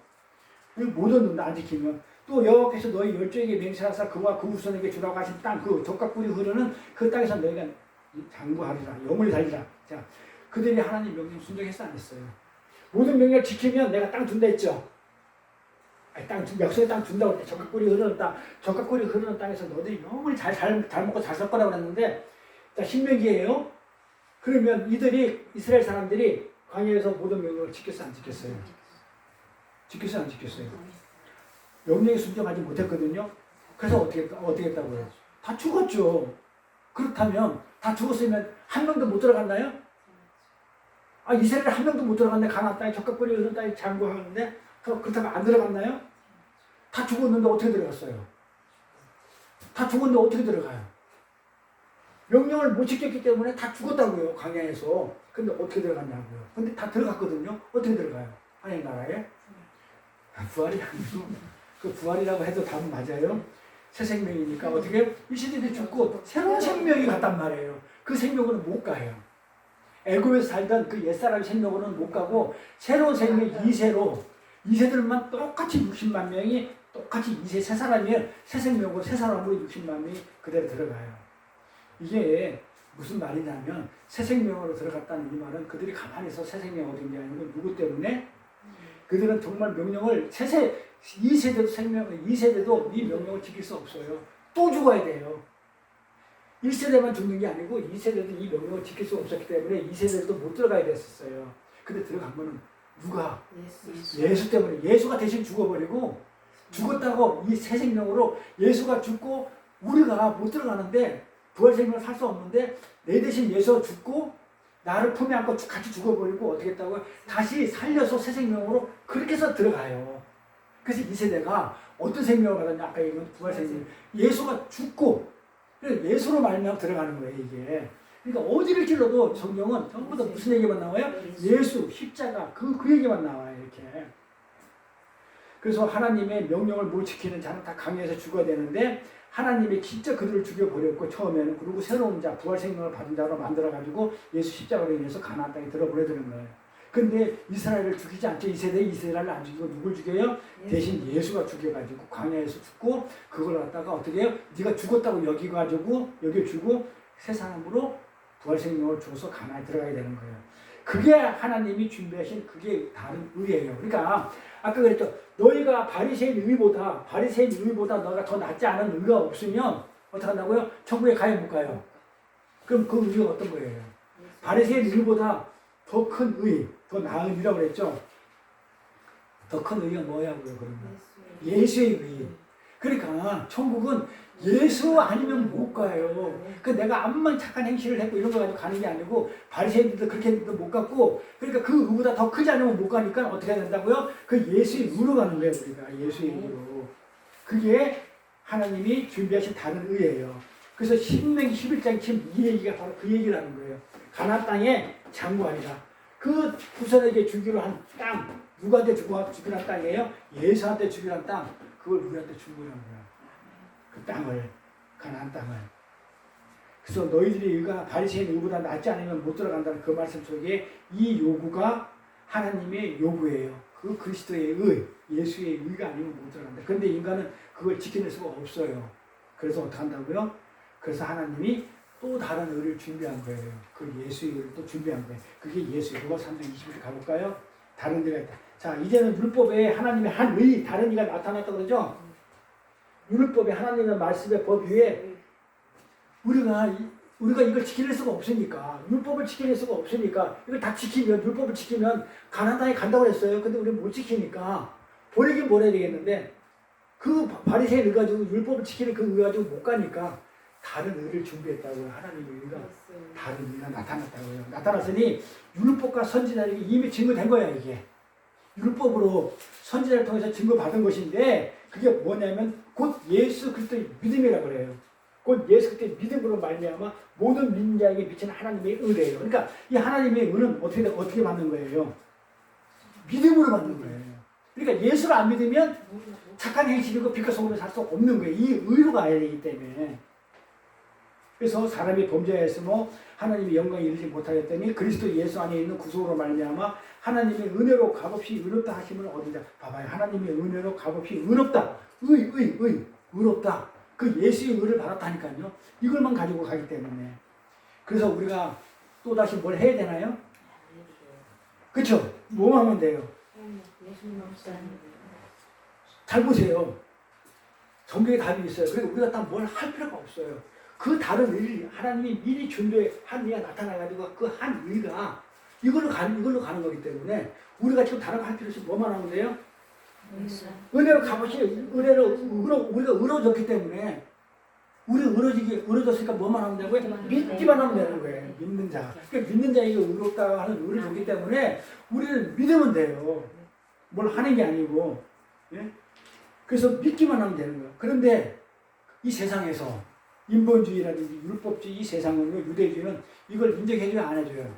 못 얻는다. 안 지키면. 또 여호와께서 너희 열조에게 맹세하사 그와 그 후손에게 주라고 하신 땅, 그 젖과 꿀이 흐르는 그 땅에서 너희가 장구하리라. 영원히 살리라. 자, 그들이 하나님 명령 순종했어 안 했어요? 모든 명령을 지키면 내가 땅 준다 했죠. 약속의 땅 준다고 할 때 젖과 꿀이 흐르는 땅, 젖과 꿀이 흐르는 땅에서 너희들이 영원히 잘 먹고 잘 살 거라고 그랬는데, 자, 신명기예요. 그러면 이스라엘 사람들이 광야에서 모든 명령을 지켰어 안 지켰어요? 지켰어 안 지켰어요? 명령에 순종하지 못했거든요. 그래서 어떻게 했다고요? 다 죽었죠. 그렇다면 다 죽었으면 한 명도 못 들어갔나요? 이스라엘 한 명도 못 들어갔네. 가나안 땅에 젖과 꿀이 흐르는 땅에 장구하는데 그렇다면 안 들어갔나요? 다 죽었는데 어떻게 들어갔어요? 다 죽었는데 어떻게 들어가요? 명령을 못 지켰기 때문에 다 죽었다고요. 광야에서. 근데 어떻게 들어갔냐고요. 근데 다 들어갔거든요. 어떻게 들어가요? 하나님 나라에? 부활이 아니고 그 부활이라고 해도 답은 맞아요. 새 생명이니까 어떻게 이 시대에 죽고 새로운 생명이 갔단 말이에요. 그 생명으로 못 가요. 애굽에서 살던 그 옛사람의 생명으로는 못 가고 새로운 생명 2세로 2세들만 똑같이 60만 명이 똑같이 2세 새 사람이에요. 새 생명으로 새 사람으로 60만 명이 그대로 들어가요. 이게 무슨 말이냐면 새 생명으로 들어갔다는 이 말은 그들이 가만히 있어 새 생명 얻은 게 아니고 누구 때문에? 그들은 정말 명령을 2세대도 생명 2세대도 이 명령을 지킬 수 없어요. 또 죽어야 돼요. 1세대만 죽는 게 아니고 2세대도 이 명령을 지킬 수 없었기 때문에 2세대도 못 들어가야 됐었어요. 근데 들어간 거는 누가? 예수 때문에. 예수가 대신 죽어버리고 죽었다고 이 새 생명으로 예수가 죽고 우리가 못 들어가는데 부활 생명을 살 수 없는데 내 대신 예수가 죽고 나를 품에 안고 같이 죽어버리고 어떻게 했다고 다시 살려서 새 생명으로 그렇게 해서 들어가요. 그래서 이 세대가 어떤 생명을 받았냐 아까 얘기한 부활 생명. 예수가 죽고 예수로 말미암아 들어가는 거예요 이게. 그러니까 어디를 찔러도 성경은 전부 다 무슨 얘기만 나와요? 예수, 십자가 그 얘기만 나와요 이렇게. 그래서 하나님의 명령을 못 지키는 자는 다 강해서 죽어야 되는데 하나님이 진짜 그들을 죽여버렸고 처음에는 그리고 새로운 자 부활 생명을 받은 자로 만들어가지고 예수 십자가로 인해서 가나안 땅에 들어보내드는 거예요. 근데 이스라엘을 죽이지 않죠. 이스라엘을 안 죽이고 누굴 죽여요? 대신 예수가 죽여가지고 광야에서 죽고 그걸 갖다가 어떻게 해요? 네가 죽었다고 여기가지고 여겨주고 새 사람으로 부활 생명을 줘서 가나안에 들어가야 되는 거예요. 그게 하나님이 준비하신 그게 다른 의예요. 그러니까 아까 그랬죠. 너희가 바리새인 의보다 너가 더 낫지 않은 의가 없으면 어떻게 한다고요? 천국에 가요 못 가요? 그럼 그 의가 어떤 거예요? 바리새인 의보다 더 큰 의, 더 나은 의라고 그랬죠. 더 큰 의가 뭐냐고요 그러면? 예수의 의. 그러니까 천국은 예수 아니면 못 가요. 그 내가 암만 착한 행실을 했고 이런 거 가지고 가는 게 아니고 바리새인들도 그렇게 했는데 못 갔고 그러니까 그 의보다 더 크지 않으면 못 가니까 어떻게 해야 된다고요? 그 예수의 의로 가는 거예요 우리가. 예수의 의로. 그게 하나님이 준비하신 다른 의예요. 그래서 신명기 11장 지금 이 얘기가 바로 그 얘기를 하는 거예요. 가나안 땅에 장구하리라. 그 후손에게 주기로 한 땅, 누구한테 주기로 한 땅이에요? 예수한테 주기로 한 땅. 그걸 우리한테 준 거라는 거야. 그 땅을, 가나안 땅을. 그래서 너희들이 의가 바리새인 의보다 낫지 않으면 못 들어간다는 그 말씀 속에 이 요구가 하나님의 요구예요. 그 그리스도의 의, 예수의 의가 아니면 못 들어간다. 그런데 인간은 그걸 지켜낼 수가 없어요. 그래서 어떻게 한다고요? 그래서 하나님이 또 다른 의를 준비한 거예요. 그 예수의 의를 또 준비한 거예요. 그게 예수의 로마 3장 20일 가볼까요? 다른 데가 있다. 자, 이제는 율법에 하나님의 한 의, 다른 의가 나타났다 그러죠? 율법에 하나님의 말씀의 법 위에 우리가 이걸 지킬 수가 없으니까 율법을 지킬 수가 없으니까 이걸 다 지키면 율법을 지키면 가나안 땅에 간다고 그랬어요. 근데 우리는 못 지키니까 보내긴 보내야 되겠는데 그 바리새인 의 가지고 율법을 지키는 그 의 가지고 못 가니까 다른 의를 준비했다고요. 하나님의 의가 다른 의가 나타났다고요. 나타났으니 율법과 선지자에게 이미 증거된 거야 이게. 율법으로 선지자를 통해서 증거받은 것인데 그게 뭐냐면 곧 예수 그리스도의 믿음이라고 그래요. 곧 예수 그리스도의 믿음으로 말미암아 모든 믿는 자에게 비치는 하나님의 의래요. 그러니까 이 하나님의 의는 어떻게 받는 거예요? 믿음으로 받는 거예요. 그러니까 예수를 안 믿으면 착한 행실이고 빛과 소금을 살 수 없는 거예요. 이 의로 가야 되기 때문에. 그래서 사람이 범죄하였으며 하나님의 영광에 이르지 못하였더니 그리스도 예수 안에 있는 구속으로 말미암아 하나님의 은혜로 값없이 의롭다 하심을 얻은 자. 봐봐요. 하나님의 은혜로 값없이 의롭다. 의롭다. 그 예수의 의를 받았다니까요. 이걸만 가지고 가기 때문에. 그래서 우리가 또다시 뭘 해야 되나요? 그렇죠? 뭐 하면 돼요? 잘 보세요. 성경에 답이 있어요. 그리고 우리가 다 뭘 할 필요가 없어요. 그 다른 의, 하나님이 미리 준비한 의가 나타나가지고 그 한 의가 이걸로 가는 거기 때문에 우리가 지금 다른 거 할 필요 없이 뭐만 하면 돼요? 은혜로 값없이 우리가 의로워졌기 때문에 우리 의로워졌으니까 뭐만 하면 되고요? 믿기만 하면 되는 거예요. 믿는 자. 그러니까 믿는 자에게 의롭다 하는 의를 줬기 때문에 우리는 믿으면 돼요. 뭘 하는 게 아니고. 예? 그래서 믿기만 하면 되는 거예요. 그런데 이 세상에서 인본주의라든지 율법주의 이 세상은요, 유대주의는 이걸 인정해줘야 안 해줘요.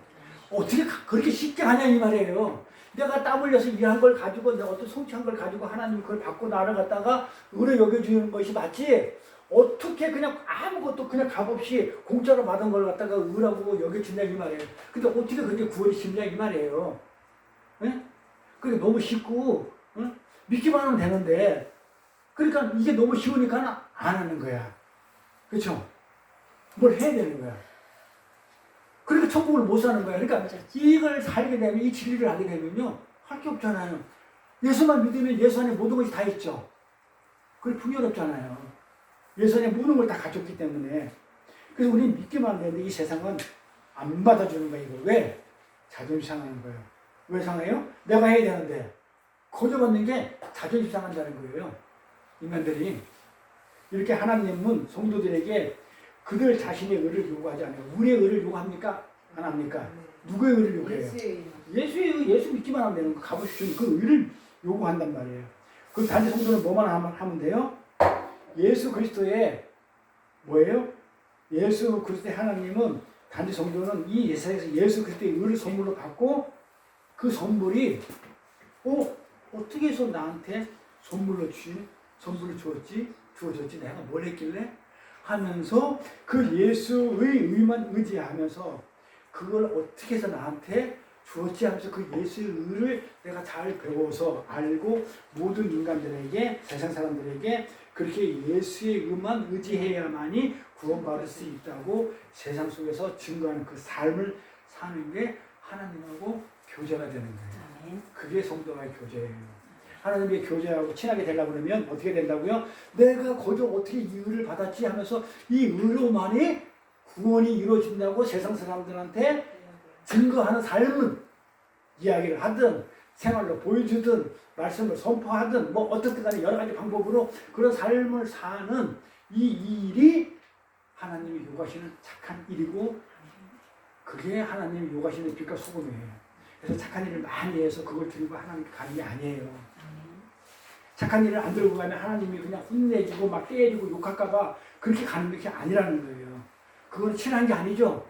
어떻게 그렇게 쉽게 하냐 이 말이에요. 내가 땀 흘려서 일한 걸 가지고 내가 어떤 성취한 걸 가지고 하나님 그걸 받고 나를 갖다가 의로 여겨주는 것이 맞지. 어떻게 그냥 아무것도 그냥 값없이 공짜로 받은 걸 갖다가 의라고 여겨준다 이 말이에요. 근데 어떻게 그게 구원이 쉽냐 이 말이에요. 예? 그게 너무 쉽고 믿기만 하면 되는데 그러니까 이게 너무 쉬우니까 안 하는 거야. 그렇죠? 뭘 해야 되는 거야. 그러니까 천국을 못 사는 거야. 그러니까 이걸 살게 되면 이 진리를 하게 되면요 할 게 없잖아요. 예수만 믿으면 예수 안에 모든 것이 다 있죠. 그게 풍요롭잖아요. 예수 안에 모든 걸 다 가졌기 때문에. 그래서 우리는 믿기만 하면 되는데 이 세상은 안 받아주는 거야. 이거 왜? 자존심 상하는 거예요. 왜 상해요? 내가 해야 되는데 거저받는 게 자존심 상한다는 거예요. 인간들이 이렇게 하나님은 성도들에게 그들 자신의 의를 요구하지 않아요. 우리의 의를 요구합니까? 안 합니까? 누구의 의를 요구해요? 예수의 의, 예수 믿기만 하면 되는 거. 값없이 주는 그 의를 요구한단 말이에요. 그 단지 성도는 뭐만 하면 돼요? 예수 그리스도의 뭐예요? 예수 그리스도의 하나님은 단지 성도는 이 예수에서 예수 그리스도의 의를 선물로 받고 그 선물이 어떻게 해서 나한테 선물로 주어졌지 내가 뭘 했길래 하면서 그 예수의 의만 의지하면서 그걸 어떻게 해서 나한테 주었지 하면서 그 예수의 의를 내가 잘 배워서 알고 모든 인간들에게 세상 사람들에게 그렇게 예수의 의만 의지해야만이 구원받을 수 있다고 세상 속에서 증거하는 그 삶을 사는 게 하나님하고 교제가 되는 거예요. 그게 성도와의 교제예요. 하나님의 교제하고 친하게 되려고 그러면 어떻게 된다고요? 내가 거저 어떻게 이 의를 받았지 하면서 이 의로만이 구원이 이루어진다고 세상 사람들한테 증거하는 삶은 이야기를 하든 생활로 보여주든 말씀을 선포하든 뭐 어떻든 간에 여러 가지 방법으로 그런 삶을 사는 이 일이 하나님이 요구하시는 착한 일이고 그게 하나님이 요구하시는 빛과 소금이에요. 그래서 착한 일을 많이 해서 그걸 들고 하나님께 가는 게 아니에요. 착한 일을 안 들고 가면 하나님이 그냥 혼내주고 막 때리고 욕할까봐 그렇게 가는 게 아니라는 거예요. 그건 친한 게 아니죠.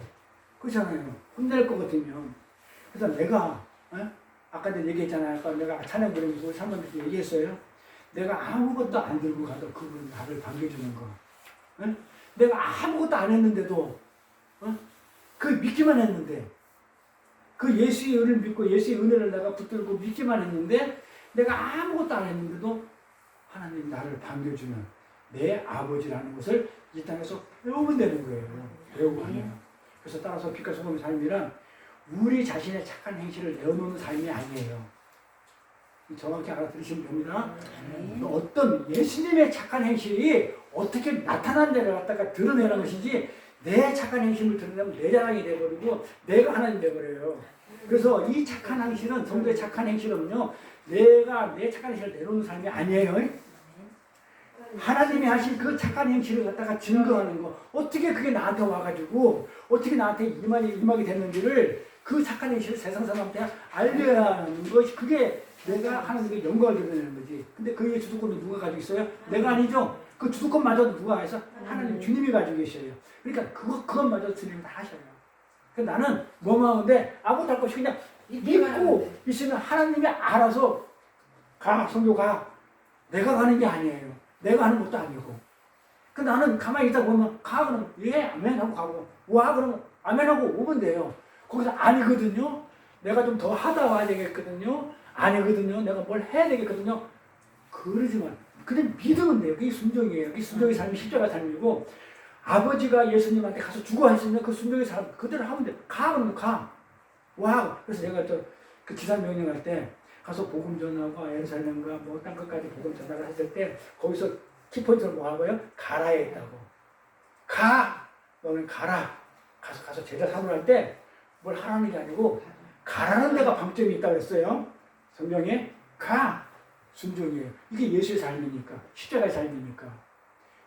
그렇잖아요. 혼낼 것 같으면. 그래서 내가 아까 내가 얘기했잖아요. 아까 내가 찬양 부르면서 사모님께 얘기했어요. 내가 아무것도 안 들고 가도 그분 나를 반겨주는 거. 내가 아무것도 안 했는데도 그 믿기만 했는데 그 예수의 은혜를 믿고 예수의 은혜를 내가 붙들고 믿기만 했는데 내가 아무것도 안 했는데도 하나님 나를 반겨주는 내 아버지라는 것을 이 땅에서 배우면 되는 거예요. 배우고 하면. 그래서 따라서 빛과 소금의 삶이란 우리 자신의 착한 행실을 내어놓는 삶이 아니에요. 정확히 알아들으시면 됩니다. 어떤 예수님의 착한 행실이 어떻게 나타난 데를 갖다가 드러내는 것이지 내 착한 행실을 드러내면 내 자랑이 돼버리고 내가 하나님 돼버려요. 그래서 이 착한 행실은 성도의 착한 행실은요 내가 내 착한 행실을 내놓는 삶이 아니에요. 하나님이 하신 그 착한 행실을 갖다가 증거하는 거 어떻게 그게 나한테 와가지고 어떻게 나한테 임하게 됐는지를 그 착한 행실을 세상 사람한테 알려야 하는 것이 그게 내가 하나님께 영광을 드러내는 거지. 근데 그 주도권은 누가 가지고 있어요? 내가 아니죠. 그 주도권마저도 누가 해서 하나님 주님이 가지고 계셔요. 그러니까 그것마저 주님이 다 하셔요. 그래서 나는 뭐만 하는데 아무것도 할 것이 그냥 믿고 있으면 하나님이 알아서 가 성교 가. 내가 가는 게 아니에요. 내가 하는 것도 아니고. 그 나는 가만히 있다 보면 가 그러면 예 아멘 하고 가고 와 그러면 아멘 하고 오면 돼요. 거기서 아니거든요. 내가 좀 더 하다 와야 되겠거든요. 아니거든요. 내가 뭘 해야 되겠거든요. 그러지만 그냥 믿으면 돼요. 그게 순종이에요. 그게 순종의 삶이 십자가 삶이고 아버지가 예수님한테 가서 죽어 하시면 그 순종의 삶 그대로 하면 돼. 가 그러면 가. 와. 그래서 제가 그 지상 명령할 때 가서 복음 전하고 예루살렘과 뭐 땅끝까지 복음 전하를 했을 때 거기서 키포인트를 뭐 하고요? 가라 했다고. 가. 너는 가라. 가서 제자 사모할 때 뭘 하라는 게 아니고 가라는 데가 방점이 있다고 했어요. 성경에 가. 순종이에요. 이게 예수의 삶이니까. 십자가의 삶이니까.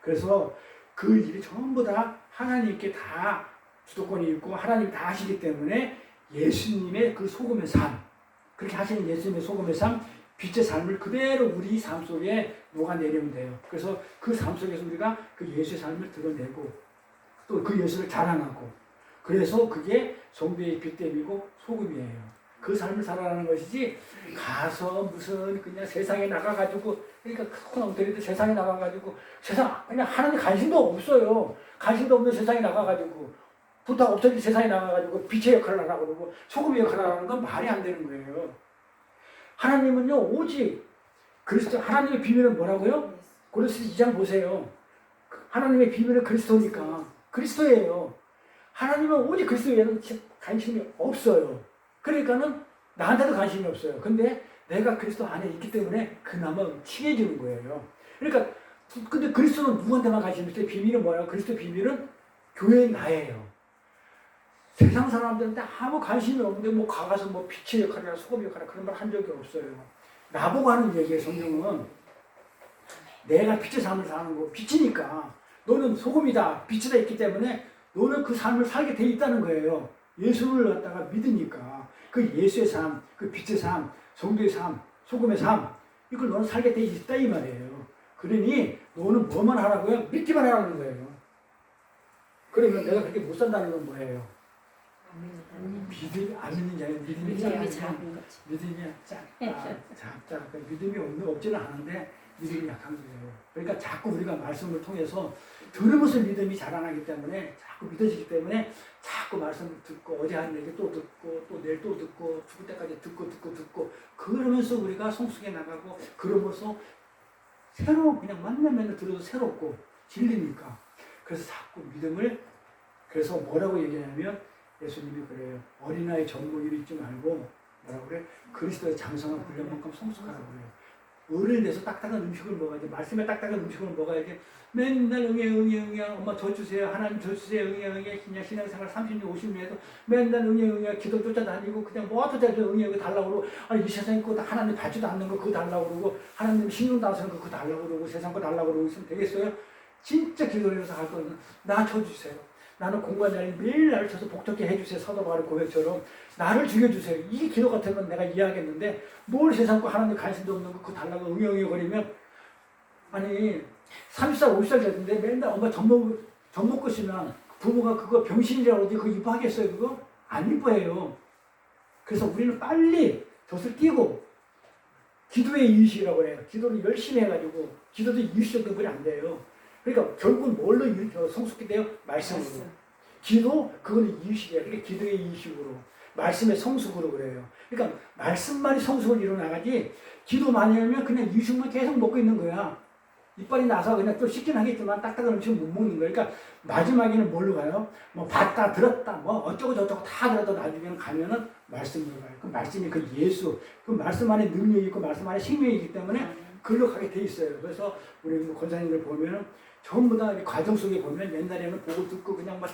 그래서 그 일이 전부 다 하나님께 다 주도권이 있고 하나님이 다 하시기 때문에 예수님의 그 소금의 삶 그렇게 하시는 예수님의 소금의 삶 빛의 삶을 그대로 우리 삶 속에 녹아내리면 돼요. 그래서 그 삶 속에서 우리가 그 예수의 삶을 드러내고 또 그 예수를 자랑하고 그래서 그게 성도의 빛됨이고 소금이에요. 그 삶을 살아가는 것이지 가서 무슨 그냥 세상에 나가가지고 그러니까 큰 엉터리도 세상에 나가가지고 세상 그냥 하나님 관심도 없어요. 관심도 없는 세상에 나가가지고 부탁 없어진 세상에 나가가지고 빛의 역할을 하라고 그러고 소금의 역할을 하라는 건 말이 안 되는 거예요. 하나님은요 오직 그리스도 하나님의 비밀은 뭐라고요? 고린도서 2장 보세요. 하나님의 비밀은 그리스도니까 그리스도예요. 하나님은 오직 그리스도에는 관심이 없어요. 그러니까는 나한테도 관심이 없어요. 근데 내가 그리스도 안에 있기 때문에 그나마 친해지는 거예요. 그러니까 근데 그리스도는 누구한테만 관심이 있어요? 비밀은 뭐예요? 그리스도 비밀은 교회인 나예요. 세상 사람들한테 아무 관심이 없는데 뭐 가서 뭐 빛의 역할이나 소금의 역할이나 그런 말 한 적이 없어요. 나보고 하는 얘기예요. 성경은 내가 빛의 삶을 사는 거 빛이니까 너는 소금이다 빛이다 있기 때문에 너는 그 삶을 살게 돼 있다는 거예요. 예수를 갖다가 믿으니까 그 예수의 삶, 그 빛의 삶, 성도의 삶, 소금의 삶 이걸 너는 살게 돼 있다 이 말이에요. 그러니 너는 뭐만 하라고요? 믿기만 하라는 거예요. 그러면 내가 그렇게 못 산다는 건 뭐예요? 믿음이 안 믿는 자는 믿음이 작은 거지. 믿음이 작다. 믿음이 없지는 않은데 믿음이 약한 거예요. 그러니까 자꾸 우리가 말씀을 통해서 들으면서 믿음이 자라나기 때문에 자꾸 믿어지기 때문에 자꾸 말씀을 듣고 어제 한 얘기 또 듣고 또 내일 또 듣고 죽을 때까지 듣고 그러면서 우리가 성숙해 나가고 그러면서 새로 그냥 만나면 들어도 새롭고 질리니까 그래서 자꾸 믿음을 그래서 뭐라고 얘기하냐면 예수님이 그래요. 어린아이 젖먹이를 잊지 말고 뭐라고 그래? 그리스도의 장성한 분량만큼 성숙하라고 그래요. 어른이 돼서 딱딱한 음식을 먹어야지. 말씀에 딱딱한 음식을 먹어야지. 맨날 응애 엄마 저 주세요. 하나님 저 주세요. 응애 그냥 신앙생활 30년 50년 해도 맨날 응애 기도 쫓아다니고 그냥 뭐도 대도 응애 달라고 그러고 아니 이 세상에 그거 하나님 받지도 않는 거 그거 달라고 그러고 하나님 신경도 안 쓰는 거 그거 달라고 그러고 세상 거 달라고 그러고 있으면 되겠어요? 진짜 기도를 해서 할 거는 나 저 주세요. 나는 공부한 자리 매일 나를 쳐서 복잡게 해주세요. 사도 바울 고백처럼 나를 죽여주세요. 이게 기도 같으면 내가 이해하겠는데 뭘 세상 거 하나님 관심도 없는 거 그거 달라고 응애거리면 아니 30살 50살 됐는데 맨날 엄마 젖 먹고 있으면 부모가 그거 병신이라고 그러지 그거 이뻐하겠어요? 그거? 안 이뻐해요. 그래서 우리는 빨리 젖을 띄고 기도의 이유식이라고 해요. 기도를 열심히 해가지고 기도도 이유식 때문에 안 돼요. 그러니까 결국은 뭘로 성숙히 돼요? 말씀으로. 기도 그거는 이유식이에요. 그러니까 기도의 이유식으로 말씀의 성숙으로 그래요. 그러니까 말씀만이 성숙을 이루어나가지 기도 많이 하면 그냥 이유식만 계속 먹고 있는 거야. 이빨이 나서 그냥 또 씻긴 하겠지만 딱딱한 음식은 못 먹는 거야. 그러니까 마지막에는 뭘로 가요? 뭐 봤다 들었다 뭐 어쩌고 저쩌고 다 들었다 나중에는 가면은 말씀으로 가요. 그 말씀이 그 예수 그 말씀 안에 능력이 있고 말씀 안에 생명이기 때문에 그걸로 가게 돼 있어요. 그래서 우리 권사님들 보면은 전부 다 과정 속에 보면 옛날에는 보고 듣고 그냥 막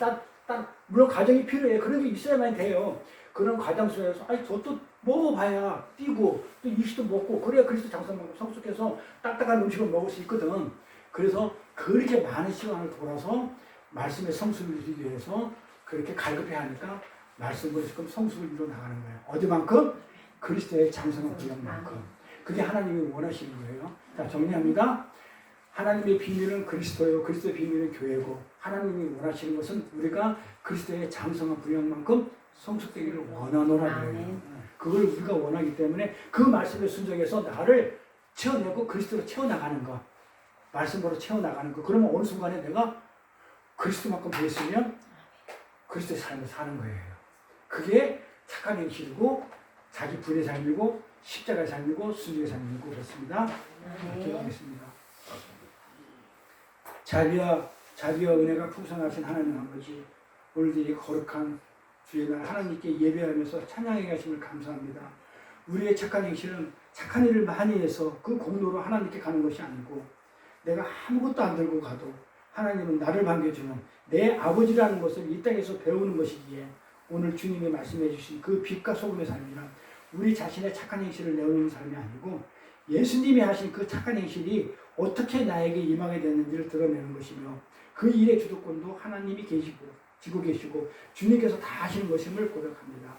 물론 과정이 필요해요. 그런 게 있어야만 돼요. 그런 과정 속에서 아니 저도 먹어봐야 뛰고 또 이식도 먹고 그래야 그리스도 장성하고 성숙해서 딱딱한 음식을 먹을 수 있거든. 그래서 그렇게 많은 시간을 돌아서 말씀의 성숙을 이루기 위해서 그렇게 갈급해 하니까 말씀으로 지금 성숙을 이루어 나가는 거예요. 어디만큼? 그리스도의 장성한 분량만큼. 그게 하나님이 원하시는 거예요. 자, 정리합니다. 하나님의 비밀은 그리스도예요. 그리스도의 비밀은 교회고 하나님이 원하시는 것은 우리가 그리스도의 장성한 분량만큼 성숙되기를 원하노라 그래요. 그걸 우리가 원하기 때문에 그 말씀에 순종해서 나를 채워내고 그리스도로 채워나가는 거. 말씀으로 채워나가는 거. 그러면 어느 순간에 내가 그리스도만큼 되었으면 그리스도의 삶을 사는 거예요. 그게 착한 행실이고 자기 분의 삶이고 십자가의 삶이고 순종의 삶이고 그렇습니다. 기도하겠습니다. 자비와 은혜가 풍성하신 하나님 아버지 오늘도 이 거룩한 주의 날 하나님께 예배하면서 찬양해 가심을 감사합니다. 우리의 착한 행실은 착한 일을 많이 해서 그 공로로 하나님께 가는 것이 아니고 내가 아무것도 안 들고 가도 하나님은 나를 반겨주는 내 아버지라는 것을 이 땅에서 배우는 것이기에 오늘 주님이 말씀해 주신 그 빛과 소금의 삶이란 우리 자신의 착한 행실을 내어놓는 삶이 아니고 예수님이 하신 그 착한 행실이 어떻게 나에게 임하게 되는지를 드러내는 것이며 그 일의 주도권도 하나님이 지고 계시고 주님께서 다 하시는 것임을 고백합니다.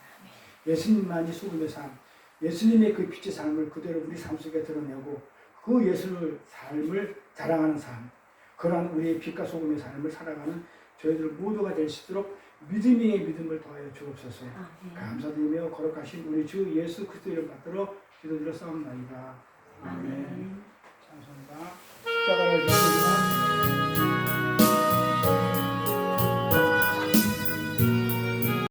예수님만이 소금의 삶, 예수님의 그 빛의 삶을 그대로 우리 삶 속에 드러내고 그 예수의 삶을 자랑하는 삶, 그러한 우리의 빛과 소금의 삶을 살아가는 저희들 모두가 될 수 있도록 믿음의 믿음을 더하여 주옵소서. 아멘. 감사드리며 거룩하신 우리 주 예수 그리스도 이름 받들어 기도드려 싸움나이다. 아멘. 아멘. 감사합니다. 십자가를 지시면